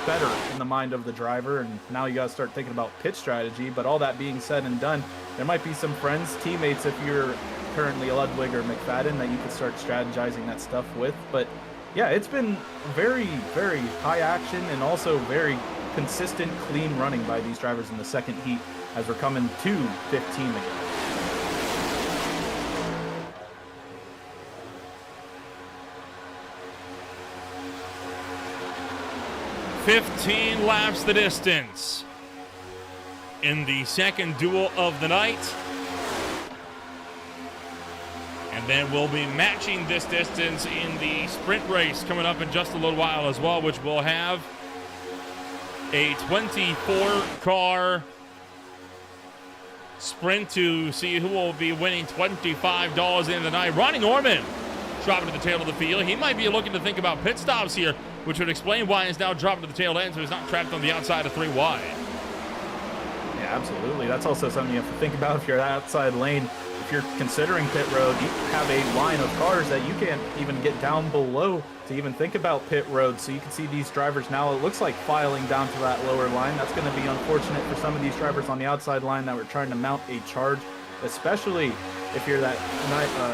better in the mind of the driver, and now you got to start thinking about pit strategy. But all that being said and done, there might be some friends, teammates, if you're currently a Ludwig or McFadden, that you can start strategizing that stuff with. But yeah, it's been very, very high action and also very consistent, clean running by these drivers in the second heat as we're coming to 15 again. 15 laps the distance in the second duel of the night. And then we'll be matching this distance in the sprint race coming up in just a little while as well, which will have a 24-car sprint to see who will be winning $25 in the night. Ronnie Norman dropping to the tail of the field. He might be looking to think about pit stops here, which would explain why he's now dropping to the tail end, so he's not trapped on the outside of 3 wide. Yeah, absolutely. That's also something you have to think about if you're outside lane. If you're considering pit road, you have a line of cars that you can't even get down below to even think about pit road. So you can see these drivers now, it looks like filing down to that lower line. That's going to be unfortunate for some of these drivers on the outside line that were trying to mount a charge, especially if you're that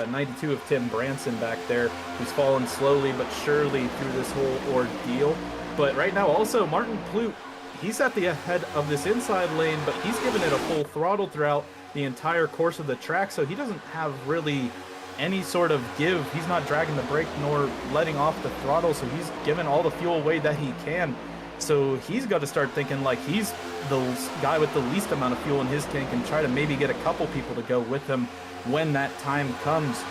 92 of Tim Branson back there, who's fallen slowly but surely through this whole ordeal. But right now also Martin Plute, he's at the head of this inside lane, but he's given it a full throttle throughout the entire course of the track, so he doesn't have really any sort of give. He's not dragging the brake nor letting off the throttle, so he's given all the fuel away that he can. So he's got to start thinking like he's the guy with the least amount of fuel in his tank and try to maybe get a couple people to go with him when that time comes.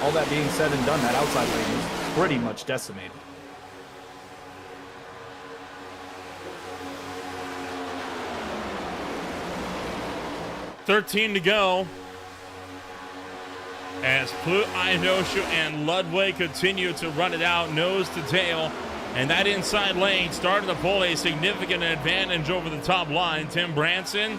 All that being said and done, that outside lane is pretty much decimated. $13 to go as Plute, Inoshu, and Ludwig continue to run it out nose to tail. And that inside lane starting to pull a significant advantage over the top line. Tim Branson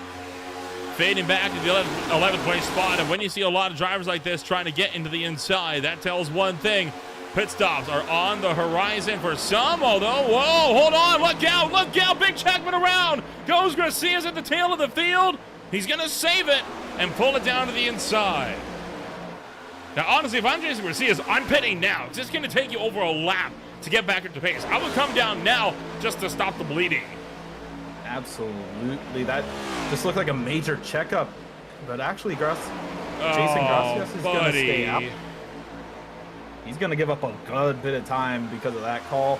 fading back to the 11th place spot. And when you see a lot of drivers like this trying to get into the inside, that tells one thing. Pit stops are on the horizon for some, although, whoa, hold on, look out, big checkman around. Goes Garcia's at the tail of the field. He's going to save it and pull it down to the inside. Now, honestly, if I'm Jason Garcia, I'm pitting now. It's just going to take you over a lap to get back into pace. I would come down now just to stop the bleeding. Absolutely. That just looked like a major checkup. But actually, Jason Gracias is going to stay up. He's going to give up a good bit of time because of that call.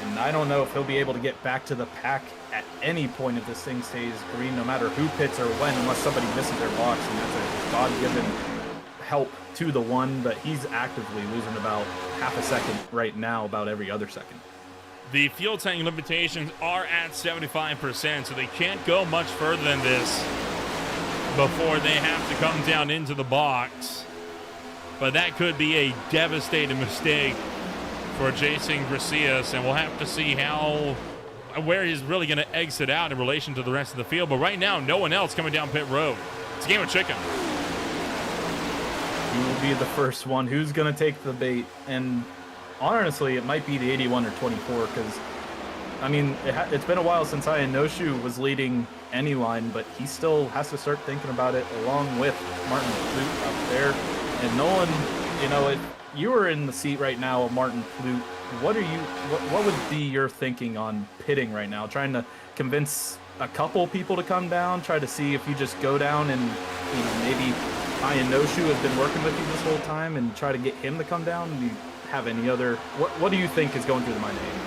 And I don't know if he'll be able to get back to the pack at any point if this thing stays green, no matter who pits or when, unless somebody misses their box. And that's a God-given help to the one, but he's actively losing about half a second right now, about every other second. The fuel tank limitations are at 75%, so they can't go much further than this before they have to come down into the box. But that could be a devastating mistake for Jason Gracias, and we'll have to see where he's really going to exit out in relation to the rest of the field. But right now, no one else coming down pit road. It's a game of chicken. He will be the first one. Who's going to take the bait? And honestly, it might be the 81 or 24, because, I mean, it's been a while since Inoshu was leading any line, but he still has to start thinking about it along with Martin Plute up there. And Nolan, you know, if you were in the seat right now of Martin Plute, what would be your thinking on pitting right now? Trying to convince a couple people to come down, try to see if you just go down and, you know, maybe Inoshu has been working with you this whole time and try to get him to come down? Do you have any other, what do you think is going through the mind of Aiden?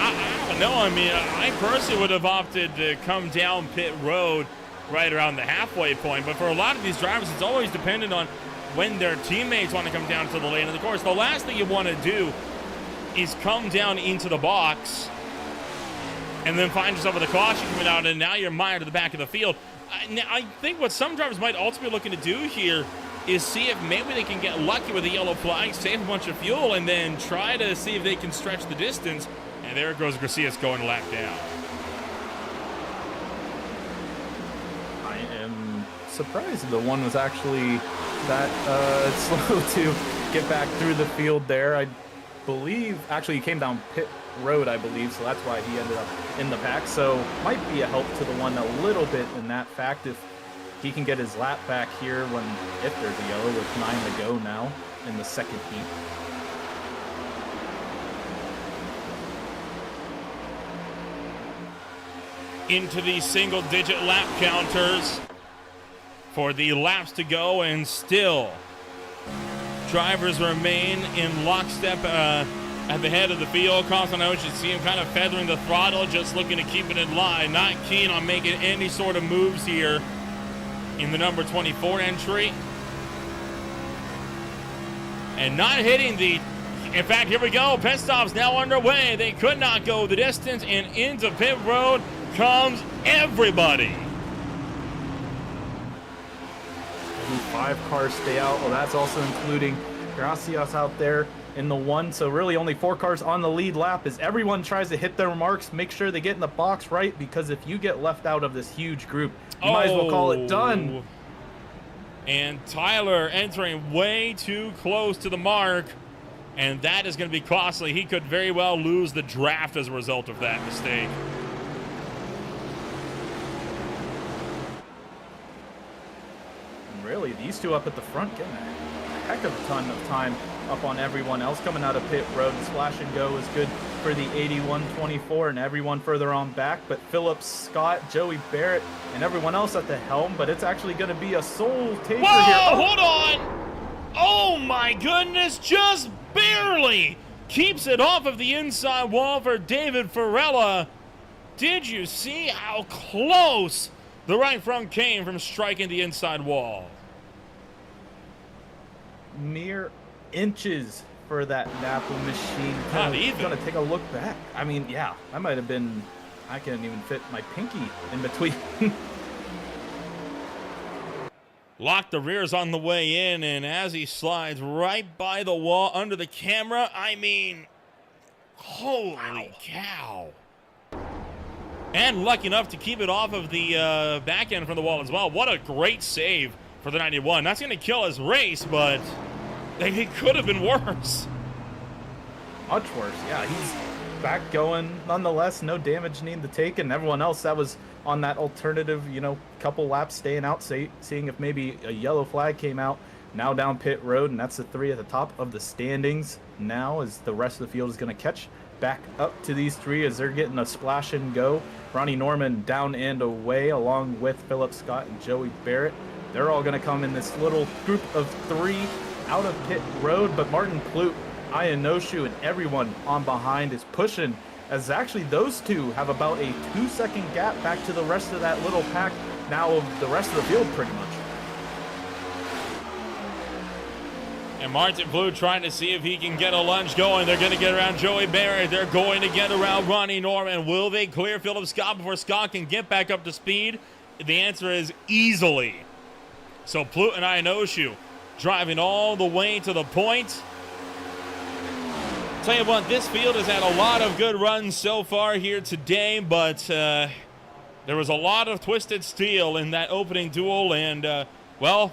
I have No, I mean, I personally would have opted to come down pit road right around the halfway point. But for a lot of these drivers, it's always dependent on when their teammates want to come down to the lane. And of course, the last thing you want to do is come down into the box and then find yourself with a caution coming out, and now you're mired to the back of the field. I think what some drivers might ultimately be looking to do here is see if maybe they can get lucky with a yellow flag, save a bunch of fuel, and then try to see if they can stretch the distance. And there goes Garcias going lap down. I am surprised the one was actually that slow to get back through the field there. I believe, actually he came down pit road, I believe, so that's why he ended up in the pack. So might be a help to the one a little bit in that fact if he can get his lap back here if there's a yellow with 9 to go now in the second heat. Into the single-digit lap counters for the laps to go, and still drivers remain in lockstep at the head of the field. Costano, you should see him kind of feathering the throttle, just looking to keep it in line, not keen on making any sort of moves here in the number 24 entry. And not hitting in fact, here we go, pit stop's now underway. They could not go the distance, and into pit road comes everybody. 5 cars stay out. Well, that's also including Gracias out there in the 1. So really only 4 cars on the lead lap as everyone tries to hit their marks, make sure they get in the box right, because if you get left out of this huge group, you might as well call it done. And Tyler entering way too close to the mark, and that is going to be costly. He could very well lose the draft as a result of that mistake. Really, these two up at the front getting a heck of a ton of time up on everyone else coming out of pit road. The splash and go is good for the 81-24 and everyone further on back, but Phillips, Scott, Joey Barrett, and everyone else at the helm, but it's actually going to be a soul taker here. Whoa, hold on! Oh my goodness, just barely keeps it off of the inside wall for David Farella. Did you see how close the right front came from striking the inside wall? Mere inches for that Napa machine. Not even. Gonna take a look back. I mean, yeah, that might have been, I couldn't even fit my pinky in between. Lock the rears on the way in, and as he slides right by the wall under the camera, I mean, holy cow. And lucky enough to keep it off of the back end from the wall as well. What a great save for the 91. That's going to kill his race, but it could have been worse. Much worse, yeah. He's back going nonetheless. No damage needed to take, and everyone else that was on that alternative, couple laps staying out, seeing if maybe a yellow flag came out. Now down pit road, and that's the 3 at the top of the standings now, as the rest of the field is going to catch back up to these 3 as they're getting a splash and go. Ronnie Norman down and away, along with Philip Scott and Joey Barrett. They're all going to come in this little group of 3 out of pit road, but Martin Plute, Ianoshu, and everyone on behind is pushing, as actually those 2 have about a 2-second gap back to the rest of that little pack now of the rest of the field pretty much. And Martin Plute trying to see if he can get a lunge going. They're going to get around Joey Barrett. They're going to get around Ronnie Norman. Will they clear Philip Scott before Scott can get back up to speed? The answer is easily. So Plute and Ianoshu driving all the way to the point. Tell you what, this field has had a lot of good runs so far here today, but there was a lot of twisted steel in that opening duel, and, well,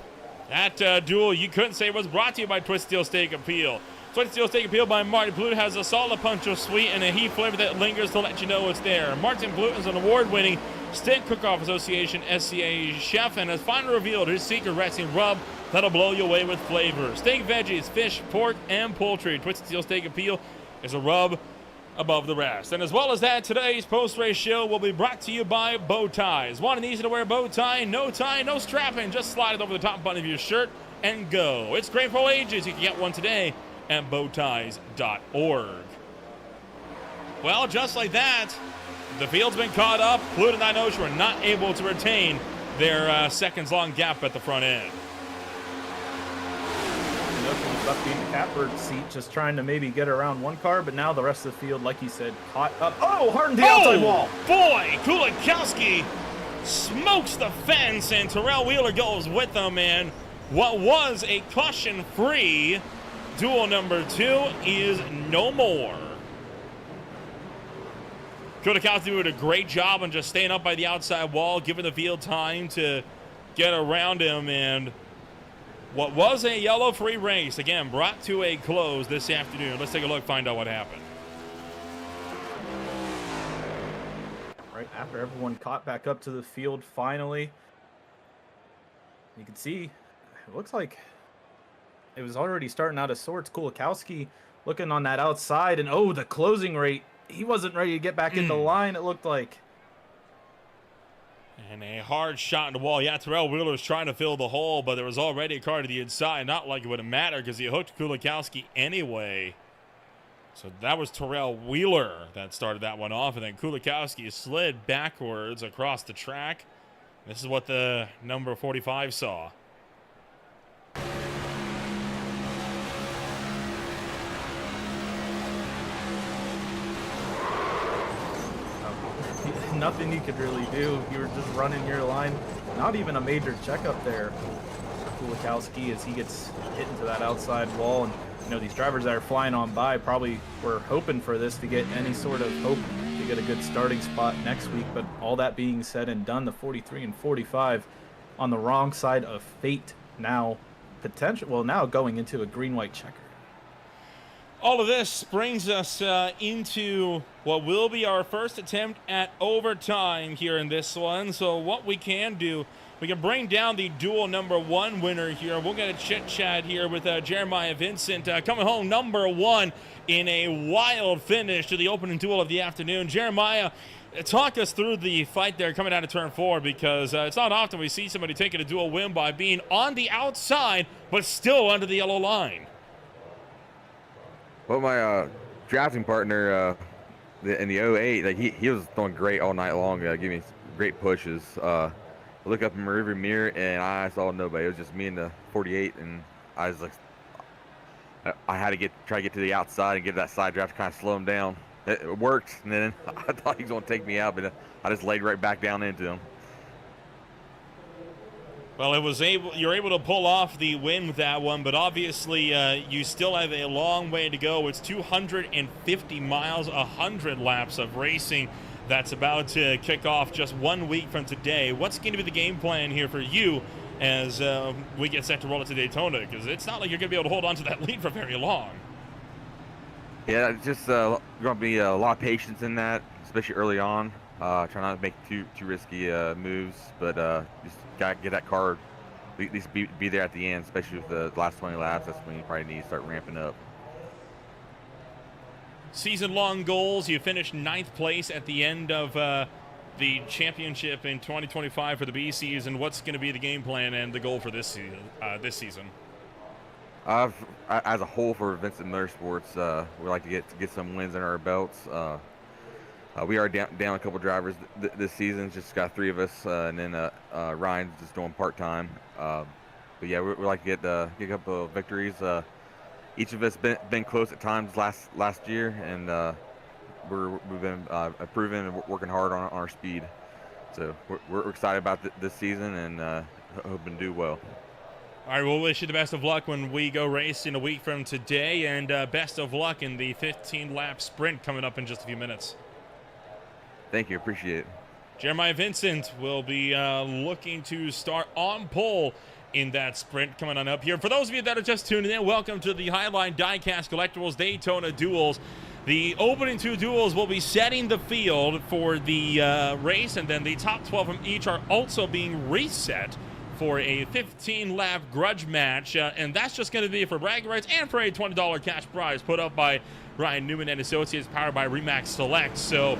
that duel you couldn't say was brought to you by Twisted Steel Steak Appeal. Twisted Steel Steak Appeal by Martin Plute has a solid punch of sweet and a heat flavor that lingers to let you know it's there. Martin Plute is an award-winning Steak Cook-Off Association SCA chef and has finally revealed his secret resting rub that'll blow you away with flavor. Steak, veggies, fish, pork, and poultry. Twisted Steel Steak Appeal is a rub above the rest. And as well as that, today's post-race show will be brought to you by Bow Ties. Want an easy-to-wear bow tie, no strapping. Just slide it over the top button of your shirt and go. It's great for all ages. You can get one today at bowties.org. Well, just like that, the field's been caught up. Pluto and Ocean were not able to retain their seconds-long gap at the front end. Ocean was left in the catbird seat, just trying to maybe get around one car, but now the rest of the field, like you said, caught up. Oh, hardened the outside wall. Boy, Kulikowski smokes the fence, and Terrell Wheeler goes with them, and what was a caution-free duel number 2 is no more. Kulikowski did a great job on just staying up by the outside wall, giving the field time to get around him, and what was a yellow-free race, again, brought to a close this afternoon. Let's take a look, find out what happened. Right after everyone caught back up to the field finally, you can see it looks like it was already starting out of sorts. Kulikowski looking on that outside, and oh, the closing rate, he wasn't ready to get back in the line, it looked like. And a hard shot in the wall. Yeah, Terrell Wheeler was trying to fill the hole, but there was already a car to the inside. Not like it would have mattered because he hooked Kulikowski anyway. So that was Terrell Wheeler that started that one off, and then Kulikowski slid backwards across the track. This is what the number 45 saw. Nothing you could really do. You were just running your line. Not even a major checkup there for Kulikowski as he gets hit into that outside wall. And you know, these drivers that are flying on by probably were hoping for this to get any sort of hope to get a good starting spot next week. But all that being said and done, the 43 and 45 on the wrong side of fate now now going into a green-white checker. All of this brings us into what will be our first attempt at overtime here in this one. So what we can do, we can bring down the duel number 1 winner here. We'll get a chit-chat here with Jeremiah Vincent coming home number 1 in a wild finish to the opening duel of the afternoon. Jeremiah, talk us through the fight there coming out of turn 4, because it's not often we see somebody taking a duel win by being on the outside but still under the yellow line. Well, my drafting partner in the 08, like he was throwing great all night long, giving me great pushes. I look up in my rearview mirror and I saw nobody. It was just me and the 48, and I was like, I had to try to get to the outside and get that side draft to kind of slow him down. It worked, and then I thought he was going to take me out, but I just laid right back down into him. Well, you're able to pull off the win with that one, but obviously you still have a long way to go. It's 250 miles, 100 laps of racing that's about to kick off just 1 week from today. What's going to be the game plan here for you as we get set to roll it to Daytona? Because it's not like you're going to be able to hold on to that lead for very long. Yeah, it's just going to be a lot of patience in that, especially early on. Try not to make too risky moves, but just got to get that car, at least be there at the end, especially with the last 20 laps. That's when you probably need to start ramping up. Season-long goals. You finished 9th place at the end of the championship in 2025 for the B season. What's going to be the game plan and the goal for this season? As a whole for Vincent Motorsports, we like to get some wins under our belts. We are down a couple drivers this season. Just got 3 of us, and then Ryan's just doing part-time. But yeah, we like to get a couple of victories. Each of us been close at times last year, and we've been improving and working hard on our speed. So we're excited about this season and hoping to do well. All right, we'll wish you the best of luck when we go race in a week from today, and best of luck in the 15-lap sprint coming up in just a few minutes. Thank you. Appreciate it. Jeremiah Vincent will be looking to start on pole in that sprint coming on up here. For those of you that are just tuning in, welcome to the Highline Diecast Collectibles Daytona Duels. The opening 2 duels will be setting the field for the race, and then the top 12 from each are also being reset for a 15-lap grudge match, and that's just going to be for bragging rights and for a $20 cash prize put up by Ryan Newman and Associates, powered by Remax Select. So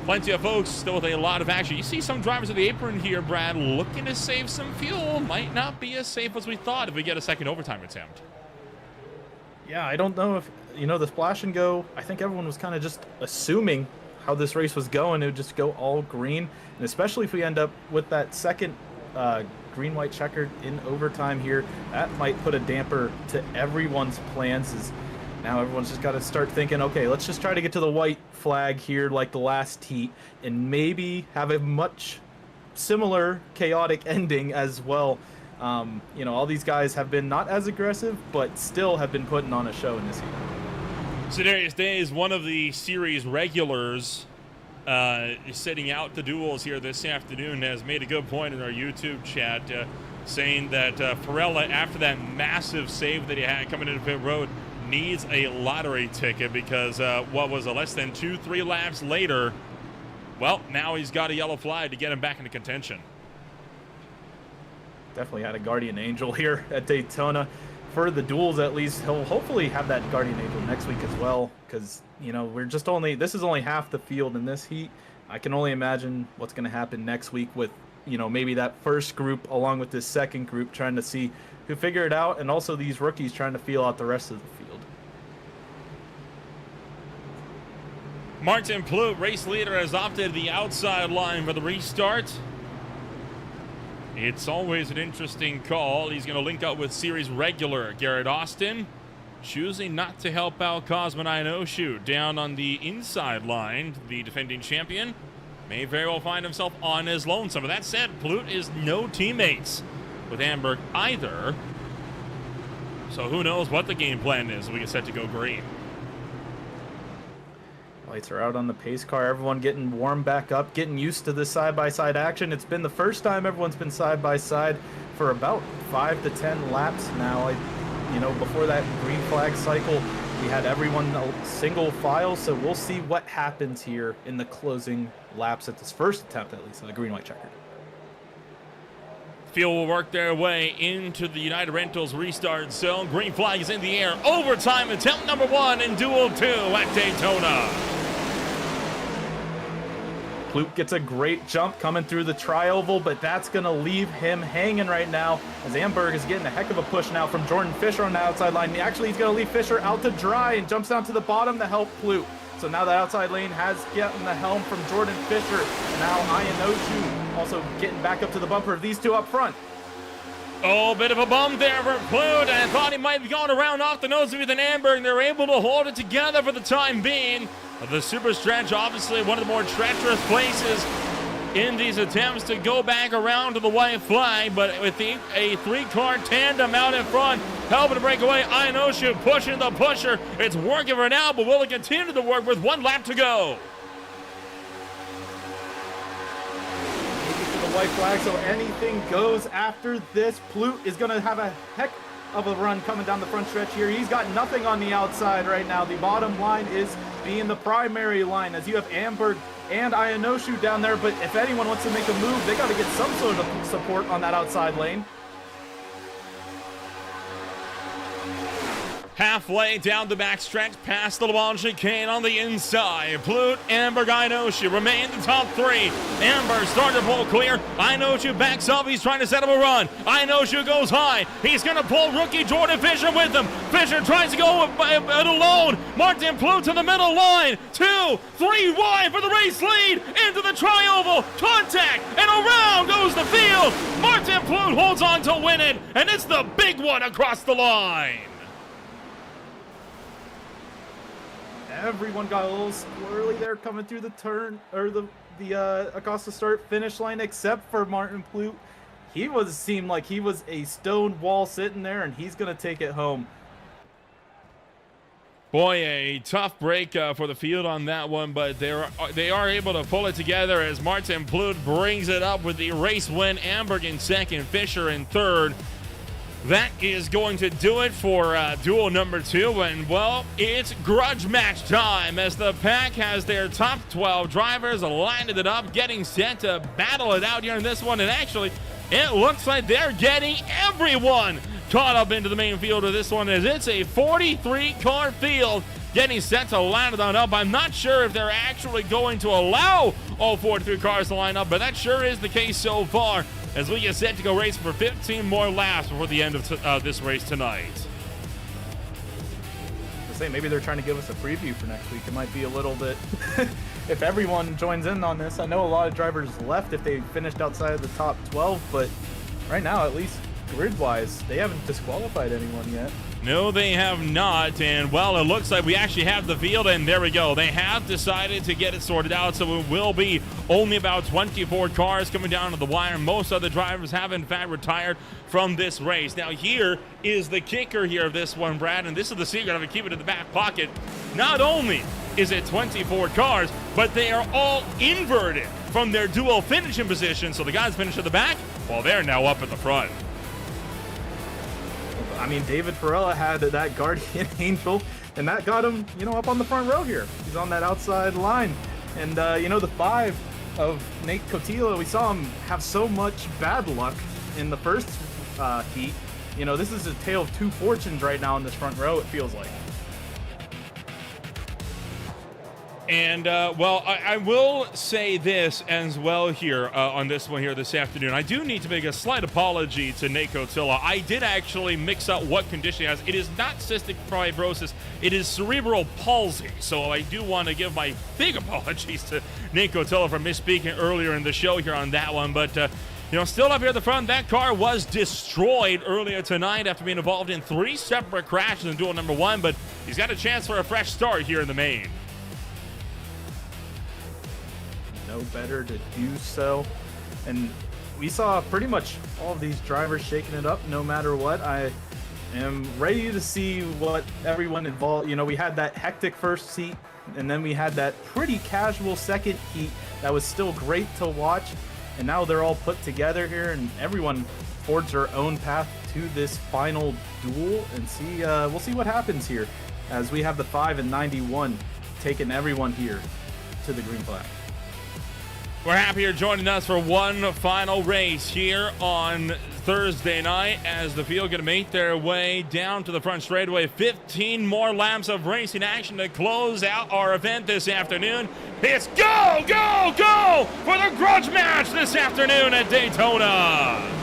plenty of folks still with a lot of action. You see some drivers at the apron here, Brad, looking to save some fuel. Might not be as safe as we thought if we get a second overtime attempt. Yeah, I don't know if, the splash and go, I think everyone was kind of just assuming how this race was going. It would just go all green, and especially if we end up with that second green-white checkered in overtime here, that might put a damper to everyone's plans. As now everyone's just got to start thinking, okay, let's just try to get to the white flag here like the last heat, and maybe have a much similar chaotic ending as well. All these guys have been not as aggressive, but still have been putting on a show in this heat. Sedarius Days, one of the series regulars, sitting out the duels here this afternoon, has made a good point in our YouTube chat, saying that Farella, after that massive save that he had coming into pit road, needs a lottery ticket because less than 2-3 laps later, well, now he's got a yellow flag to get him back into contention. Definitely had a guardian angel here at Daytona. For the duels, at least, he'll hopefully have that guardian angel next week as well, because this is only half the field in this heat. I can only imagine what's going to happen next week with maybe that first group along with this second group trying to see who figure it out, and also these rookies trying to feel out the rest of the field. Martin Plout, race leader, has opted the outside line for the restart. It's always an interesting call. He's going to link up with series regular Garrett Austin, choosing not to help out Cosman Ionoshu down on the inside line. The defending champion may very well find himself on his lonesome. But that said, Plout is no teammates with Amberg either. So who knows what the game plan is when we get set to go green. Lights are out on the pace car. Everyone getting warmed back up, getting used to this side-by-side action. It's been the first time everyone's been side-by-side for about 5 to 10 laps now. Before that green flag cycle, we had everyone a single file, so we'll see what happens here in the closing laps at this first attempt, at least, of the green-white checker. Field will work their way into the United Rentals restart zone. Green flag is in the air. Overtime attempt number 1 in Duel 2 at Daytona. Plout gets a great jump coming through the tri-oval, but that's going to leave him hanging right now, as Amberg is getting a heck of a push now from Jordan Fisher on the outside line. Actually, he's going to leave Fisher out to dry and jumps down to the bottom to help Plout. So now the outside lane has gotten the helm from Jordan Fisher. Now Ionoshu also getting back up to the bumper of these two up front. Oh, bit of a bump there for Plout, and I thought he might be going around off the nose with an Amberg, and they're able to hold it together for the time being. The super stretch, obviously one of the more treacherous places in these attempts to go back around to the white flag, but with a 3-car tandem out in front, helping to break away. Ionoshu pushing the pusher. It's working for now, but will it continue to work with 1 lap to go? The white flag, so anything goes after this. Plout is going to have a heck of a run coming down the front stretch here. He's got nothing on the outside right now. The bottom line is being the primary line, as you have Amberg and Ionoshu down there, but if anyone wants to make a move, they got to get some sort of support on that outside lane. Halfway down the backstretch, past the Le Mans chicane on the inside. Plout, Amberg, Ionoshu remain the top 3. Amberg starting to pull clear. Ionoshu backs up. He's trying to set up a run. Ionoshu goes high. He's going to pull rookie Jordan Fisher with him. Fisher tries to go it alone. Martin Plout to the middle line. 2, 3 wide for the race lead. Into the tri-oval. Contact. And around goes the field. Martin Plout holds on to win it. And it's the big one across the line. Everyone got a little squirrely there coming through the turn, or the Acosta start finish line, except for Martin Plout. Seemed like he was a stone wall sitting there, and he's gonna take it home. Boy, a tough break for the field on that one, but they are able to pull it together as Martin Plout brings it up with the race win. Amberg in second, Fisher in third. That is going to do it for duel number 2, and well, it's grudge match time as the pack has their top 12 drivers lined it up, getting set to battle it out here in this one. And actually, it looks like they're getting everyone caught up into the main field of this one, as it's a 43-car field getting set to line it on up. I'm not sure if they're actually going to allow all 43 cars to line up, but that sure is the case so far, as we get set to go race for 15 more laps before the end of this race tonight. The say, maybe they're trying to give us a preview for next week. It might be a little bit, if everyone joins in on this. I know a lot of drivers left if they finished outside of the top 12, but right now, at least grid-wise, they haven't disqualified anyone yet. No, they have not, and well, it looks like we actually have the field, and there we go. They have decided to get it sorted out, so it will be only about 24 cars coming down to the wire. Most other drivers have, in fact, retired from this race. Now, here is the kicker here of this one, Brad, and this is the secret of it. Keep it in the back pocket. Not only is it 24 cars, but they are all inverted from their dual finishing position, so the guys finish at the back while they're now up at the front. I mean, David Perella had that Guardian Angel, and that got him, up on the front row here. He's on that outside line. And, the 5 of Nate Cotilla, we saw him have so much bad luck in the first heat. This is a tale of two fortunes right now in this front row, it feels like. And, well, I will say this as well here on this one here this afternoon. I do need to make a slight apology to Nate Cotilla. I did actually mix up what condition he has. It is not cystic fibrosis. It is cerebral palsy. So I do want to give my big apologies to Nate Cotilla for misspeaking earlier in the show here on that one. But, still up here at the front, that car was destroyed earlier tonight after being involved in 3 separate crashes in duel number 1. But he's got a chance for a fresh start here in the main. No better to do so. And we saw pretty much all of these drivers shaking it up no matter what. I am ready to see what everyone involved. We had that hectic first heat, and then we had that pretty casual second heat that was still great to watch. And now they're all put together here, and everyone forged their own path to this final duel. And we'll see what happens here as we have the 5 and 91 taking everyone here to the green flag. We're happy you're joining us for one final race here on Thursday night as the field going to make their way down to the front straightaway. 15 more laps of racing action to close out our event this afternoon. It's go, go, go for the grudge match this afternoon at Daytona.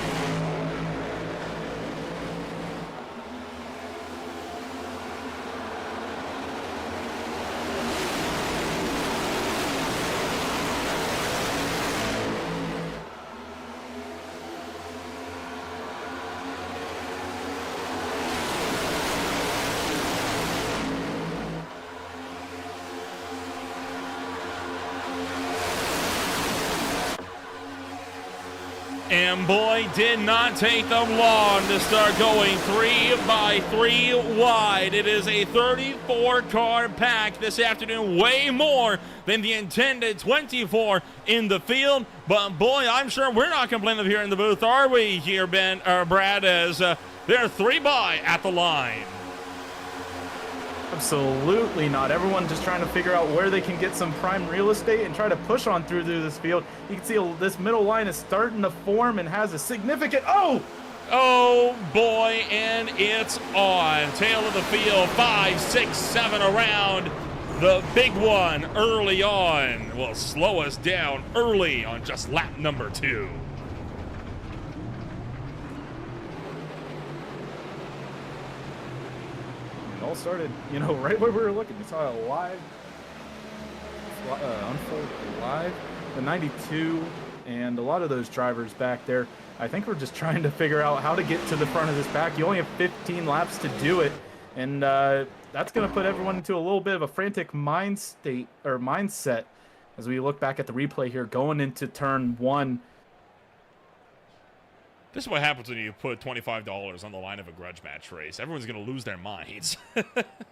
And boy, did not take them long to start going 3 by 3 wide. It is a 34-car pack this afternoon, way more than the intended 24 in the field. But boy, I'm sure we're not complaining here in the booth, are we here, Ben or Brad, as they're 3 by at the line. Absolutely not. Everyone just trying to figure out where they can get some prime real estate and try to push on through this field. You can see this middle line is starting to form and has a significant... Oh boy, and it's on. Tail of the field, 5, 6, 7 around. The big one early on will slow us down early on just lap number 2. All started, right where we were looking. We saw a live unfold live. The 92 and a lot of those drivers back there, I think we're just trying to figure out how to get to the front of this pack. You only have 15 laps to do it, and that's going to put everyone into a little bit of a frantic mindset as we look back at the replay here going into turn 1. This is what happens when you put $25 on the line of a grudge match race. Everyone's going to lose their minds.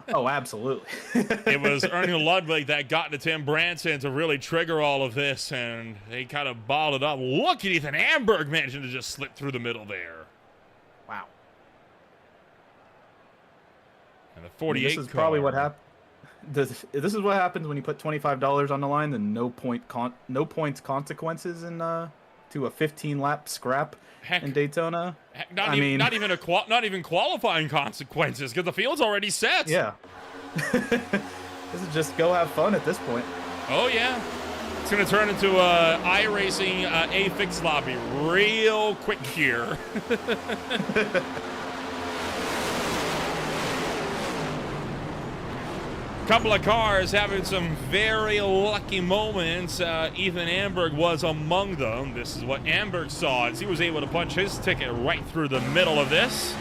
Oh, absolutely. It was Ernie Ludwig that got to Tim Branson to really trigger all of this, and they kind of bottled it up. Look at Ethan Amberg managing to just slip through the middle there. Wow. And the 48 This is probably what happened. This is what happens when you put $25 on the line, then no points consequences in to a 15-lap scrap. Heck, in Daytona. Heck, not even qualifying consequences because the field's already set. Yeah. This is just go have fun at this point. Oh yeah, it's gonna turn into iRacing a fix lobby real quick here. Couple of cars having some very lucky moments. Ethan Amberg was among them. This is what Amberg saw as he was able to punch his ticket right through the middle of this.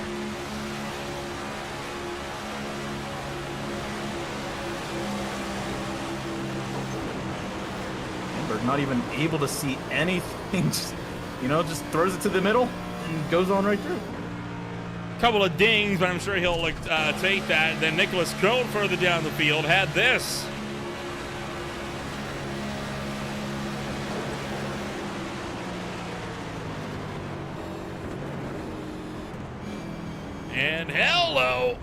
Amberg not even able to see anything. Just, just throws it to the middle and goes on right through. Couple of dings, but I'm sure he'll take that. Then Nicholas Cone further down the field had this. And hello.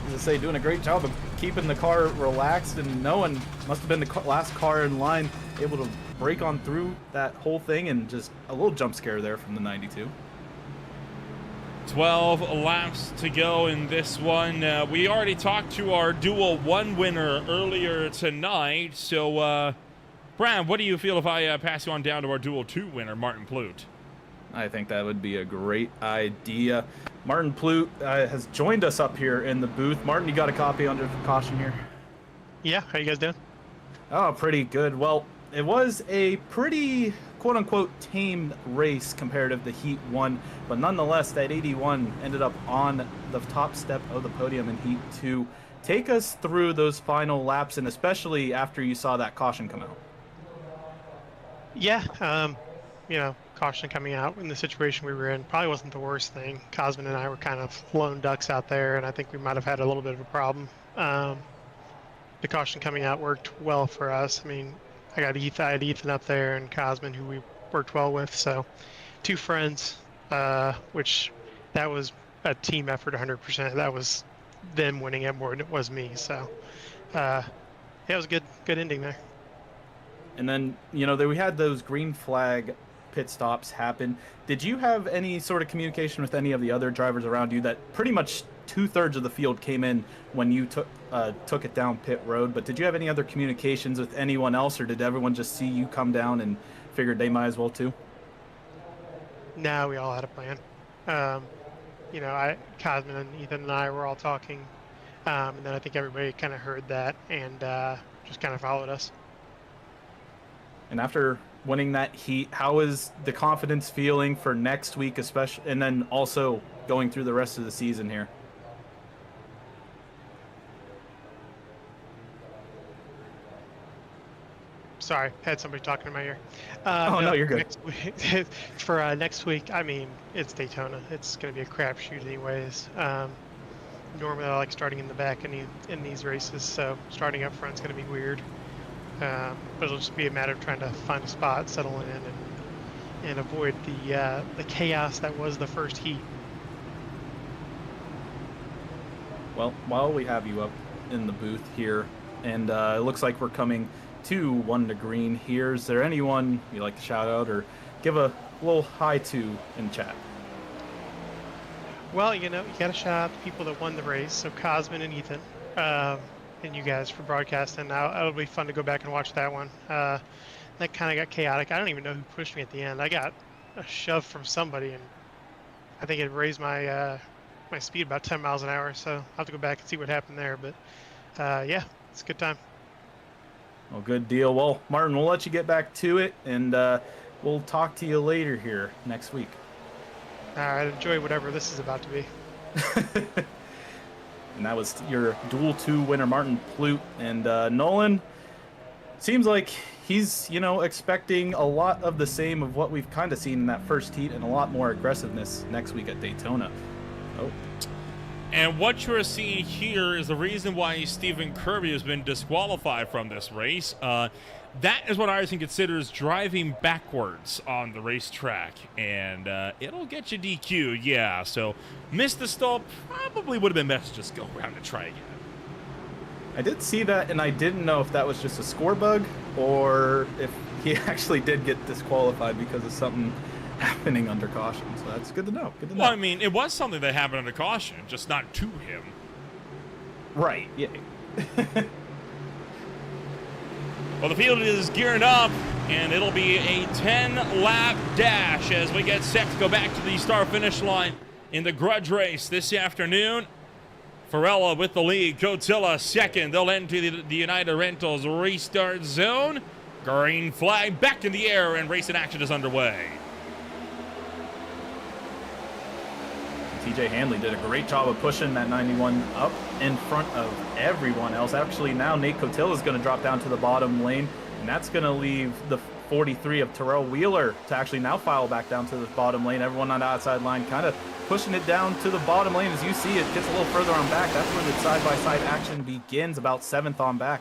As I say, doing a great job of keeping the car relaxed, and no one must have been the last car in line able to break on through that whole thing, and just a little jump scare there from the 92. 12 laps to go in this one. We already talked to our Duel 1 winner earlier tonight. So, Brad, what do you feel if I pass you on down to our Duel 2 winner, Martin Plute? I think that would be a great idea. Martin Plute has joined us up here in the booth. Martin, you got a copy under caution here? Yeah, how you guys doing? Oh, pretty good. Well, it was a pretty quote-unquote tame race comparative to Heat 1, but nonetheless, that 81 ended up on the top step of the podium in Heat 2. Take us through those final laps, and especially after you saw that caution come out. Yeah, caution coming out in the situation we were in probably wasn't the worst thing. Cosman and I were kind of lone ducks out there, and I think we might have had a little bit of a problem. The caution coming out worked well for us. I mean, I had Ethan up there and Cosman, who we worked well with. So 2 friends, which that was a team effort 100%. That was them winning it more than it was me. So yeah, it was a good ending there. And then, we had those green flag pit stops happen. Did you have any sort of communication with any of the other drivers around you? That pretty much 2/3 of the field came in when you took it down pit road, but did you have any other communications with anyone else, or did everyone just see you come down and figured they might as well too? No, we all had a plan. Cosman and Ethan and I were all talking, and then I think everybody kind of heard that and just kind of followed us. And after winning that heat, how is the confidence feeling for next week, especially, and then also going through the rest of the season here? Sorry, had somebody talking in my ear. No, you're good. For next week, I mean, it's Daytona. It's going to be a crapshoot anyways. Normally, I like starting in the back in these races, so starting up front is going to be weird. But it'll just be a matter of trying to find a spot, settle in, and avoid the chaos that was the first heat. Well, while we have you up in the booth here, and it looks like we're coming to 1 to green here, is there anyone you'd like to shout out or give a little hi to in chat? Well, you got to shout out the people that won the race, so Cosman and Ethan, and you guys for broadcasting. It'll be fun to go back and watch that one. That kind of got chaotic. I don't even know who pushed me at the end. I got a shove from somebody, and I think it raised my my speed about 10 miles an hour, so I'll have to go back and see what happened there. But yeah, it's a good time. Well, good deal. Well, Martin, we'll let you get back to it, and we'll talk to you later here next week. All right, enjoy whatever this is about to be. And that was your Duel 2 winner, Martin Plute. And Nolan, seems like he's, expecting a lot of the same of what we've kind of seen in that first heat, and a lot more aggressiveness next week at Daytona. Oh. And what you're seeing here is the reason why Stephen Kirby has been disqualified from this race. That is what Iverson considers driving backwards on the racetrack, and it'll get you DQ, yeah. So missed the stall, probably would have been best to just go around and try again. I did see that, and I didn't know if that was just a score bug or if he actually did get disqualified because of something happening under caution. So that's good to know. Good to know. Well, I mean, it was something that happened under caution, just not to him. Right, yeah. Well, the field is gearing up, and it'll be a 10-lap dash as we get set to go back to the start-finish line in the Grudge race this afternoon. Farella with the lead. Cotilla second. They'll enter the United Rentals restart zone. Green flag back in the air, and racing action is underway. TJ Hanley did a great job of pushing that 91 up in front of everyone else. Actually, now Nate Cotilla is going to drop down to the bottom lane, and that's going to leave the 43 of Terrell Wheeler to actually now file back down to the bottom lane. Everyone on the outside line kind of pushing it down to the bottom lane. As you see, it gets a little further on back. That's where the side-by-side action begins, about 7th on back.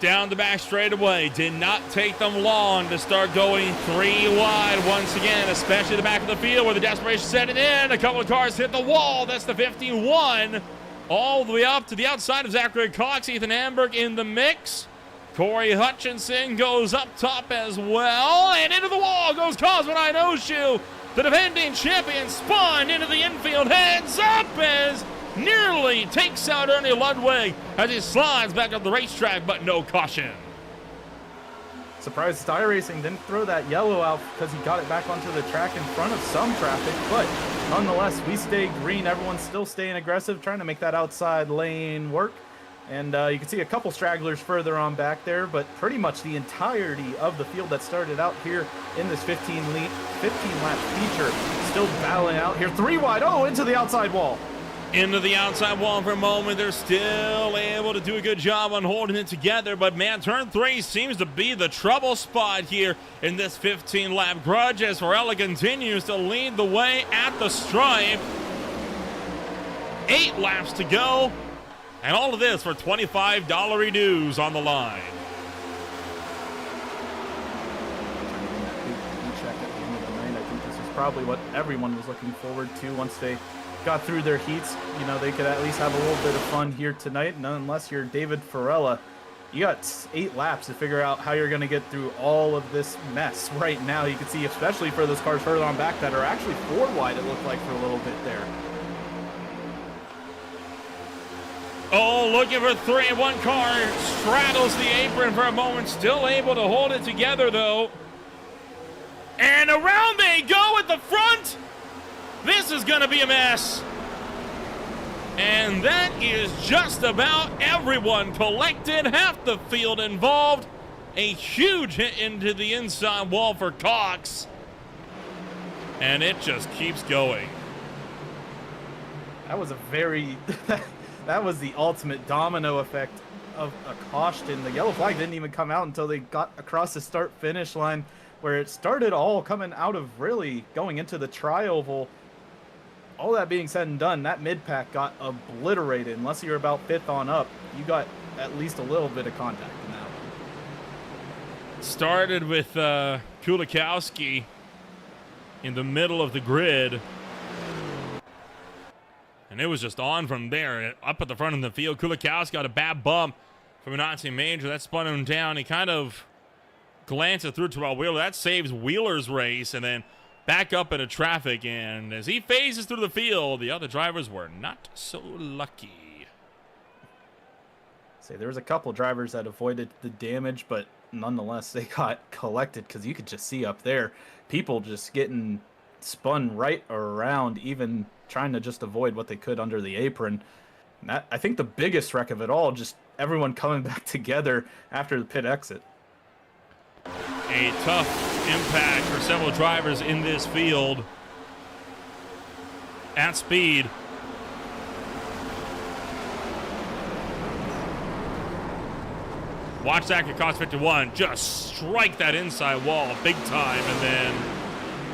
Down the back straightaway. Did not take them long to start going 3 wide once again, especially the back of the field where the desperation setting in. A couple of cars hit the wall. That's the 51. All the way up to the outside of Zachary Cox. Ethan Hamburg in the mix. Corey Hutchinson goes up top as well. And into the wall goes Cosmo Inoshu. The defending champion spun into the infield. Heads up as nearly takes out Ernie Ludwig as he slides back up the racetrack, but no caution. Surprised Sty Racing didn't throw that yellow out because he got it back onto the track in front of some traffic, but nonetheless, we stay green. Everyone's still staying aggressive, trying to make that outside lane work. And you can see a couple stragglers further on back there, but pretty much the entirety of the field that started out here in this 15-lap feature still battling out here. 3 wide, into the outside wall. Into the outside wall for a moment. They're still able to do a good job on holding it together, but man, turn 3 seems to be the trouble spot here in this 15-lap Grudge as Farella continues to lead the way at the stripe. 8 laps to go, and all of this for $25 dues on the line. Check at the end of the night. I think this is probably what everyone was looking forward to once they got through their heats. You know, they could at least have a little bit of fun here tonight. And unless you're David Farella, you got 8 laps to figure out how you're going to get through all of this mess right now. You can see, especially for those cars further on back that are actually 4 wide, it looked like for a little bit there. Oh, looking for 3. One car straddles the apron for a moment, still able to hold it together though. And around they go at the front. This is going to be a mess. And that is just about everyone collected. Half the field involved. A huge hit into the inside wall for Cox. And it just keeps going. That was a very... that was the ultimate domino effect of a caution. The yellow flag didn't even come out until they got across the start-finish line, where it started all coming out of really going into the tri-oval. All that being said and done, that mid-pack got obliterated. Unless you're about 5th on up, you got at least a little bit of contact in that one. Started with Kulikowski in the middle of the grid. And it was just on from there. Up at the front of the field, Kulikowski got a bad bump from a Nazi Major. That spun him down. He kind of glanced it through Terrell Wheeler. That saves Wheeler's race. And then back up into traffic, and as he phases through the field, the other drivers were not so lucky. Say there was a couple drivers that avoided the damage, but nonetheless they got collected, because you could just see up there people just getting spun right around, even trying to just avoid what they could under the apron. And that, I think the biggest wreck of it all, just everyone coming back together after the pit exit. A tough impact for several drivers in this field at speed. Watch that at Cox 51 just strike that inside wall big time, and then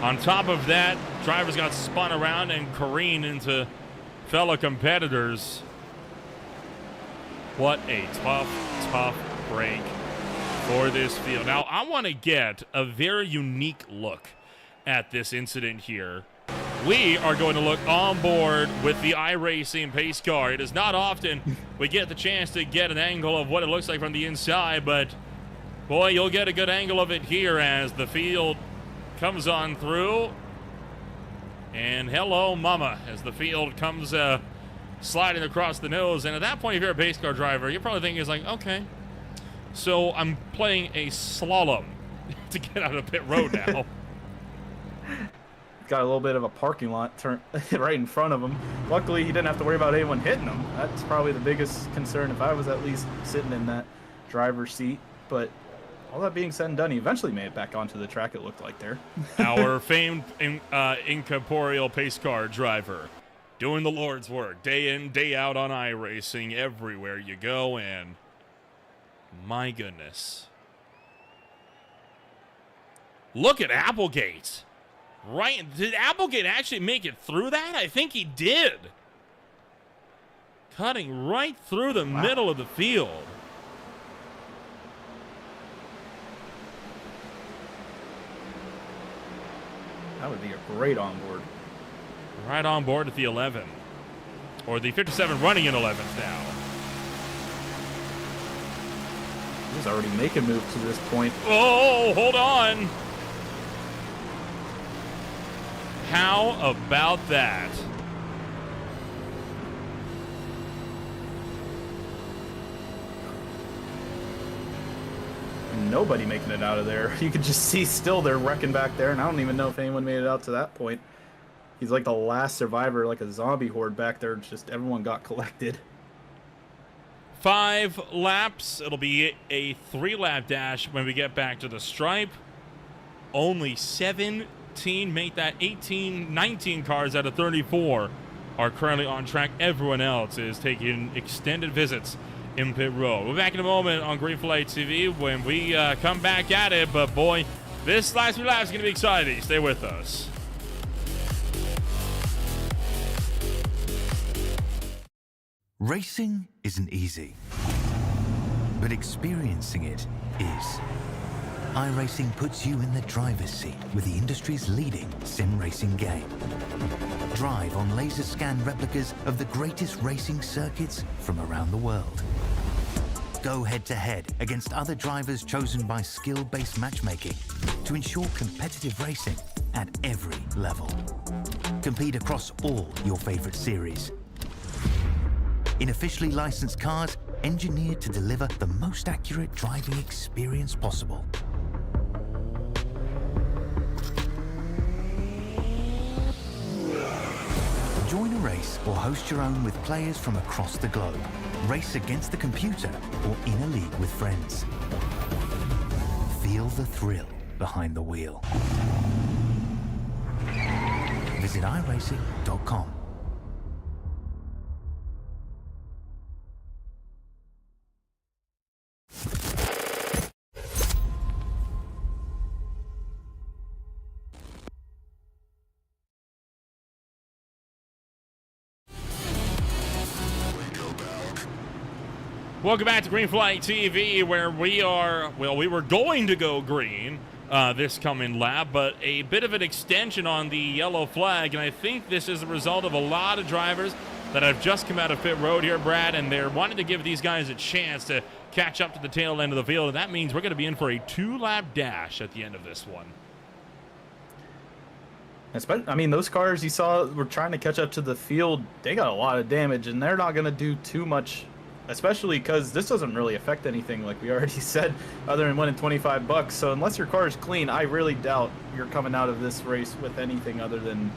on top of that, drivers got spun around and careened into fellow competitors. What a tough break for this field. Now, I want to get a very unique look at this incident here. We are going to look on board with the iRacing pace car. It is not often we get the chance to get an angle of what it looks like from the inside, but boy, you'll get a good angle of it here as the field comes on through. And hello, mama, as the field comes sliding across the nose. And at that point, if you're a pace car driver, you're probably thinking, it's like, okay, so I'm playing a slalom to get out of pit road now. Got a little bit of a parking lot right in front of him. Luckily, he didn't have to worry about anyone hitting him. That's probably the biggest concern if I was at least sitting in that driver's seat. But all that being said and done, he eventually made it back onto the track, it looked like there. Our famed incorporeal pace car driver doing the Lord's work day in, day out on iRacing everywhere you go, and my goodness. Look at Applegate. Right, did Applegate actually make it through that? I think he did. Cutting right through the middle of the field. That would be a great onboard. Right on board at the 11. Or the 57 running in 11th now. He's already making moves to this point. Oh, hold on. How about that? Nobody making it out of there. You could just see still they're wrecking back there, and I don't even know if anyone made it out to that point. He's like the last survivor, like a zombie horde back there. Just everyone got collected. 5 laps. It'll be a 3-lap dash when we get back to the stripe. Only 17, make that 18, 19 cars out of 34 are currently on track. Everyone else is taking extended visits in pit road. We're back in a moment on Green Flag TV when we come back at it. But boy, this last few laps is going to be exciting. Stay with us. Racing isn't easy, but experiencing it is. iRacing puts you in the driver's seat with the industry's leading sim racing game. Drive on laser scan replicas of the greatest racing circuits from around the world. Go head-to-head against other drivers chosen by skill-based matchmaking to ensure competitive racing at every level. Compete across all your favorite series. In officially licensed cars, engineered to deliver the most accurate driving experience possible. Join a race or host your own with players from across the globe. Race against the computer or in a league with friends. Feel the thrill behind the wheel. Visit iRacing.com. Welcome back to Green Flag TV, where we were going to go green this coming lap, but a bit of an extension on the yellow flag, and I think this is a result of a lot of drivers that have just come out of pit road here, Brad, and they're wanting to give these guys a chance to catch up to the tail end of the field, and that means we're going to be in for a 2-lap dash at the end of this one. I mean, those cars you saw were trying to catch up to the field. They got a lot of damage, and they're not going to do too much, especially because this doesn't really affect anything, like we already said, other than winning $25. So unless your car is clean, I really doubt you're coming out of this race with anything other than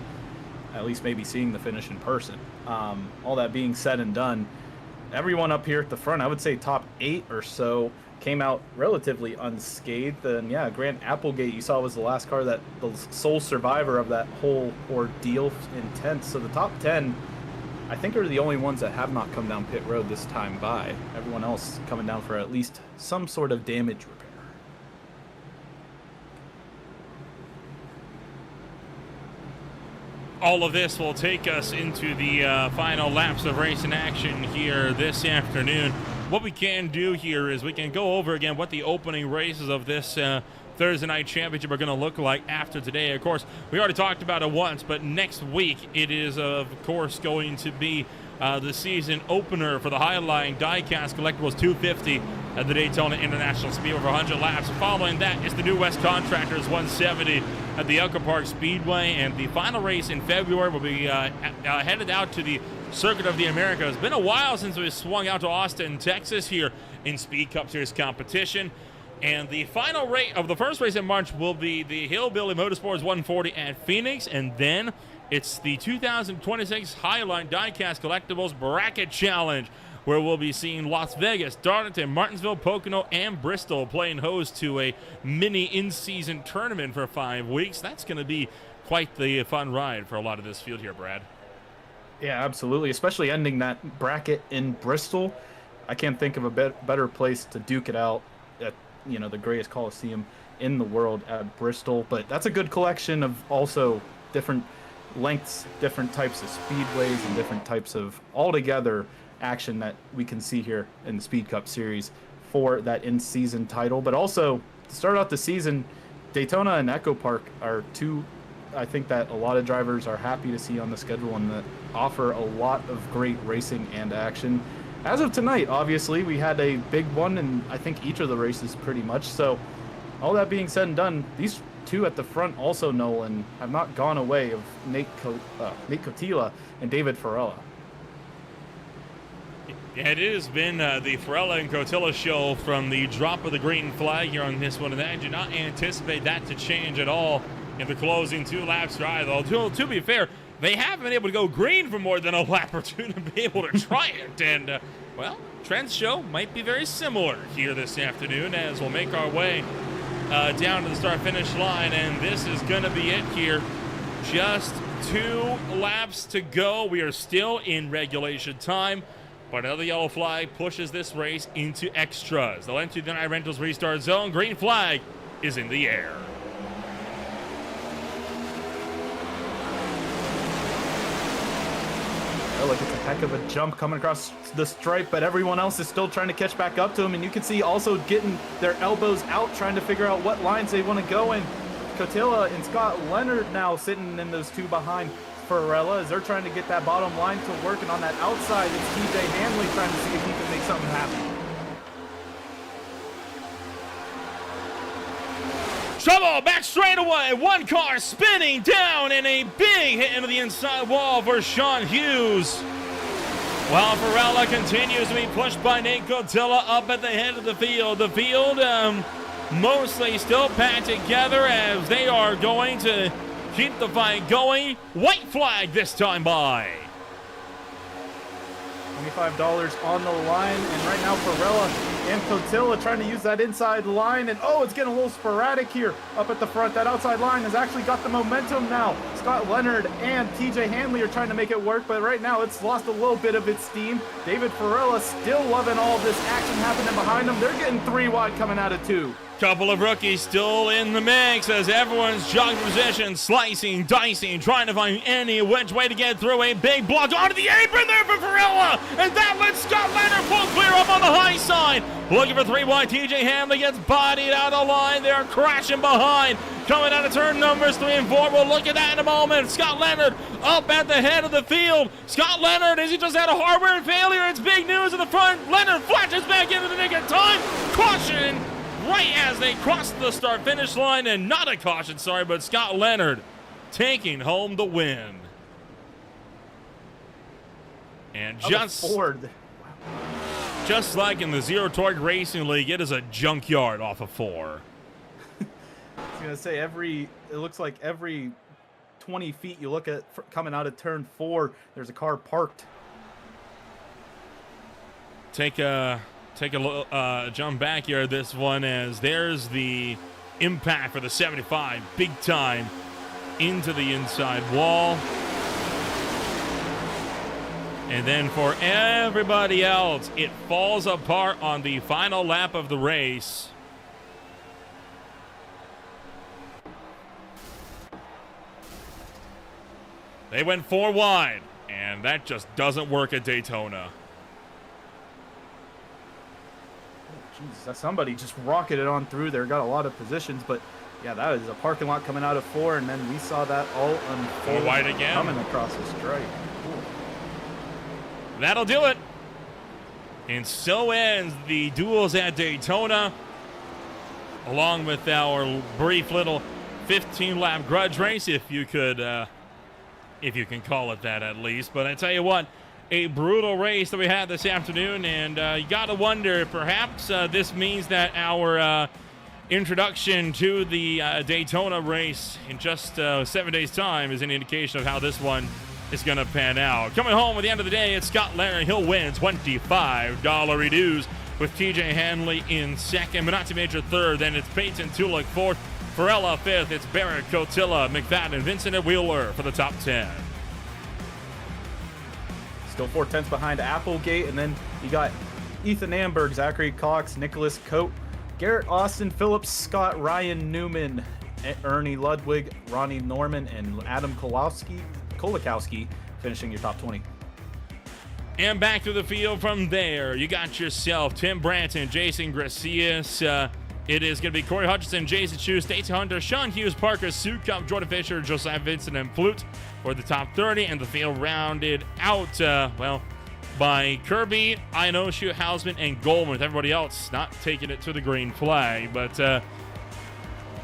at least maybe seeing the finish in person. All that being said and done, everyone up here at the front, I would say top 8 or so, came out relatively unscathed. And yeah, Grant Applegate, you saw, was the last car, that the sole survivor of that whole ordeal intense. So the top 10, I think, are the only ones that have not come down pit road this time by. Everyone else coming down for at least some sort of damage repair. All of this will take us into the final laps of racing action here this afternoon. What we can do here is we can go over again what the opening races of this Thursday night championship are going to look like after today. Of course, we already talked about it once, but next week it is, of course, going to be the season opener for the Highline Diecast Collectibles 250 at the Daytona International Speedway over 100 laps. Following that is the New West Contractors 170 at the Elko Park Speedway, and the final race in February will be headed out to the Circuit of the Americas. It's been a while since we swung out to Austin, Texas here in Speed Cup Series competition. And the final race of the first race in March will be the Hillbilly Motorsports 140 at Phoenix, and then it's the 2026 Highline Diecast Collectibles Bracket Challenge, where we'll be seeing Las Vegas, Darlington, Martinsville, Pocono, and Bristol playing host to a mini in-season tournament for 5 weeks. That's going to be quite the fun ride for a lot of this field here, Brad. Yeah, absolutely, especially ending that bracket in Bristol. I can't think of a better place to duke it out at, the greatest Coliseum in the world at Bristol. But that's a good collection of also different lengths, different types of speedways, and different types of altogether action that we can see here in the Speed Cup Series for that in-season title. But also, to start out the season, Daytona and Echo Park are two, I think, that a lot of drivers are happy to see on the schedule and that offer a lot of great racing and action. As of tonight, obviously, we had a big one in, I think, each of the races pretty much. So, all that being said and done, these two at the front also, Nolan, have not gone away of Nate Cotilla and David Farella. It has been the Farella and Cotilla show from the drop of the green flag here on this one, and I do not anticipate that to change at all in the closing 2 laps drive. Although, to be fair, they haven't been able to go green for more than a lap or two to be able to try it. And, well, trend's show might be very similar here this afternoon as we'll make our way down to the start-finish line. And this is going to be it here. Just 2 laps to go. We are still in regulation time. But another yellow flag pushes this race into extras. They'll enter the Night Rentals restart zone. Green flag is in the air. Oh, look, it's a heck of a jump coming across the stripe, but everyone else is still trying to catch back up to him, and you can see also getting their elbows out, trying to figure out what lines they want to go in. Cotilla and Scott Leonard now sitting in those 2 behind Farella as they're trying to get that bottom line to work, and on that outside, it's TJ Hanley trying to see if he can make something happen. Trouble back straight away. 1 car spinning down and a big hit into the inside wall for Sean Hughes. While Farella continues to be pushed by Nate Cotilla up at the head of the field. The field mostly still packed together as they are going to keep the fight going. White flag this time by. $25 on the line, and right now Farella and Cotilla trying to use that inside line, and it's getting a little sporadic here up at the front. That outside line has actually got the momentum now. Scott Leonard and TJ Hanley are trying to make it work, but right now it's lost a little bit of its steam. David Farella still loving all this action happening behind them. They're getting 3 wide coming out of 2. Couple of rookies still in the mix as everyone's jogging position, slicing, dicing, trying to find any which way to get through. A big block onto the apron there for Farella, and that lets Scott Leonard pull clear up on the high side. Looking for 3 wide. TJ Hanley gets bodied out of line. They're crashing behind. Coming out of turn numbers 3 and 4. We'll look at that in a moment. Scott Leonard up at the head of the field. Scott Leonard, as he just had a hardware failure. It's big news in the front. Leonard flashes back into the nick of time. Caution right as they cross the start-finish line, and not a caution, but Scott Leonard taking home the win. And just like in the Zero Torque Racing League, it is a junkyard off of 4. I was going to say, it looks like every 20 feet you look at coming out of turn 4, there's a car parked. Take a jump back here, this one, as there's the impact for the 75, big time, into the inside wall. And then for everybody else, it falls apart on the final lap of the race. They went 4 wide, and that just doesn't work at Daytona. Jesus, somebody just rocketed on through there, got a lot of positions, but yeah, that is a parking lot coming out of 4, and then we saw that all unfold. 4 wide again. Coming across the stripe. Cool. That'll do it. And so ends the Duels at Daytona, along with our brief little 15-lap grudge race, if you can call it that at least. But I tell you what, a brutal race that we had this afternoon, and you got to wonder if perhaps this means that our introduction to the Daytona race in just 7 days' time is an indication of how this one is going to pan out. Coming home at the end of the day, it's Scott Leonard. He'll win $25 dues with TJ Hanley in second. Minati Major third. Then it's Peyton Tulik fourth. Varela fifth. It's Barrett, Cotilla, McFadden, Vincent, and Wheeler for the top 10. Still 4/10 behind Applegate, and then you got Ethan Amberg, Zachary Cox, Nicholas Coate, Garrett Austin, Phillips Scott, Ryan Newman, Ernie Ludwig, Ronnie Norman, and Adam Kolakowski finishing your top 20. And back to the field from there, you got yourself Tim Branton, Jason Gracias. It is going to be Corey Hutchinson, Jason Chu, Stacey Hunter, Sean Hughes, Parker, Sue Cup, Jordan Fisher, Josiah Vincent, and Flute for the top 30. And the field rounded out, by Kirby, Ionoshu, Hausman, and Goldman, with everybody else not taking it to the green flag. But,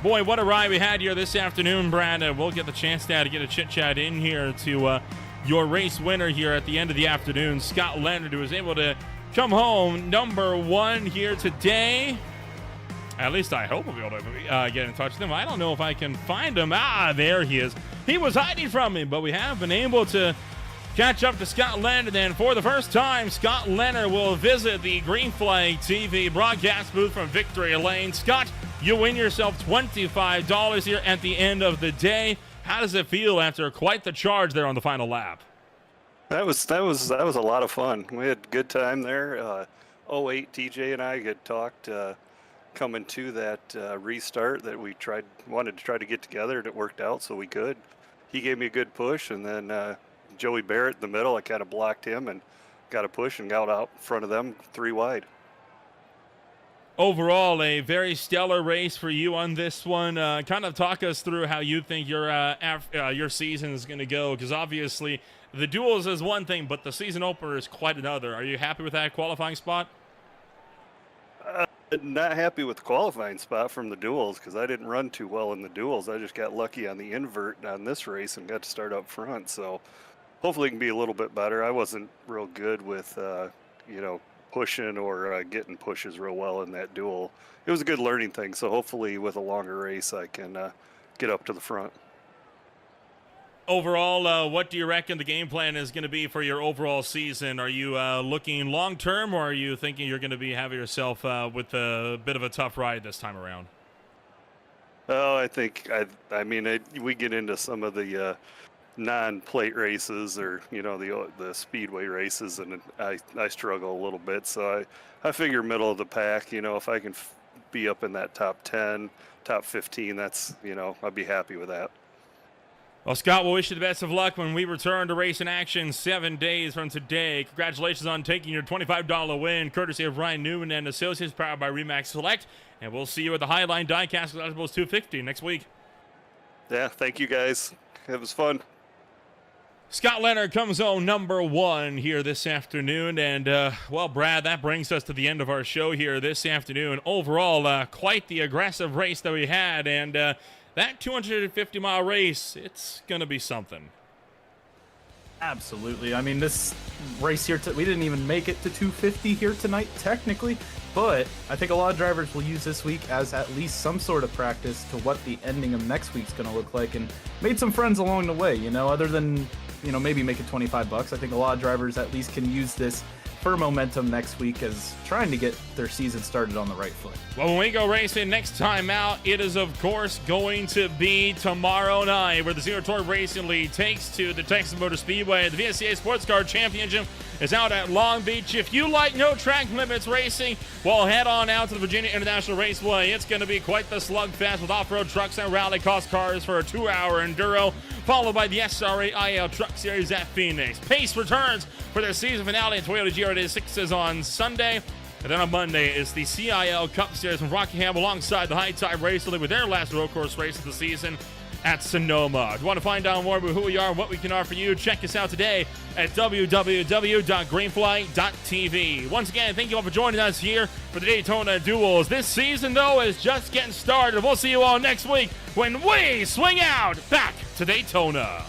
boy, what a ride we had here this afternoon, Brad. We'll get the chance now to get a chit-chat in here to your race winner here at the end of the afternoon, Scott Leonard, who was able to come home number one here today. At least I hope we'll be able to get in touch with him. I don't know if I can find him. There he is. He was hiding from me, but we have been able to catch up to Scott Leonard. And for the first time, Scott Leonard will visit the Green Flag TV broadcast booth from Victory Lane. Scott, you win yourself $25 here at the end of the day. How does it feel after quite the charge there on the final lap? That was a lot of fun. We had a good time there. 08 TJ and I had talked coming to that restart that we wanted to try to get together, and it worked out, so we could. He gave me a good push, and then Joey Barrett in the middle, I kind of blocked him and got a push and got out in front of them 3 wide. Overall, a very stellar race for you on this one. Kind of talk us through how you think your season is going to go, because obviously the duels is one thing, but the season opener is quite another. Are you happy with that qualifying spot? Not happy with the qualifying spot from the duels, because I didn't run too well in the duels. I just got lucky on the invert on this race and got to start up front. So hopefully it can be a little bit better. I wasn't real good with, pushing or getting pushes real well in that duel. It was a good learning thing. So hopefully with a longer race, I can get up to the front. Overall, what do you reckon the game plan is going to be for your overall season? Are you looking long-term, or are you thinking you're going to be having yourself with a bit of a tough ride this time around? Oh, I think, we get into some of the non-plate races or, the speedway races, and I struggle a little bit. So I figure middle of the pack, if I can be up in that top 10, top 15, that's, I'd be happy with that. Well, Scott, we'll wish you the best of luck when we return to racing action 7 days from today. Congratulations on taking your $25 win, courtesy of Ryan Newman and Associates, powered by Remax Select. And we'll see you at the Highline Diecast Collectibles 250 next week. Yeah, thank you, guys. It was fun. Scott Leonard comes home number one here this afternoon. And, Brad, that brings us to the end of our show here this afternoon. Overall, quite the aggressive race that we had. And that 250-mile race, it's going to be something. Absolutely. I mean, this race here, we didn't even make it to 250 here tonight, technically. But I think a lot of drivers will use this week as at least some sort of practice to what the ending of next week's going to look like, and made some friends along the way, other than, maybe making $25. I think a lot of drivers at least can use this for momentum next week as trying to get their season started on the right foot. Well, when we go racing next time out, it is, of course, going to be tomorrow night, where the Zero Tour Racing League takes to the Texas Motor Speedway. The VSCA Sports Car Championship is out at Long Beach. If you like no track limits racing, well, head on out to the Virginia International Raceway. It's going to be quite the slugfest with off-road trucks and rally cross cars for a 2-hour enduro, followed by the SRA IL Truck Series at Phoenix. Pace returns for their season finale in Toyota GR6s on Sunday. And then on Monday is the CIL Cup Series from Rockingham alongside the High Tide Race League with their last road course race of the season at Sonoma. If you want to find out more about who we are and what we can offer you, check us out today at www.greenfly.tv. Once again, thank you all for joining us here for the Daytona Duels. This season, though, is just getting started. We'll see you all next week when we swing out back to Daytona.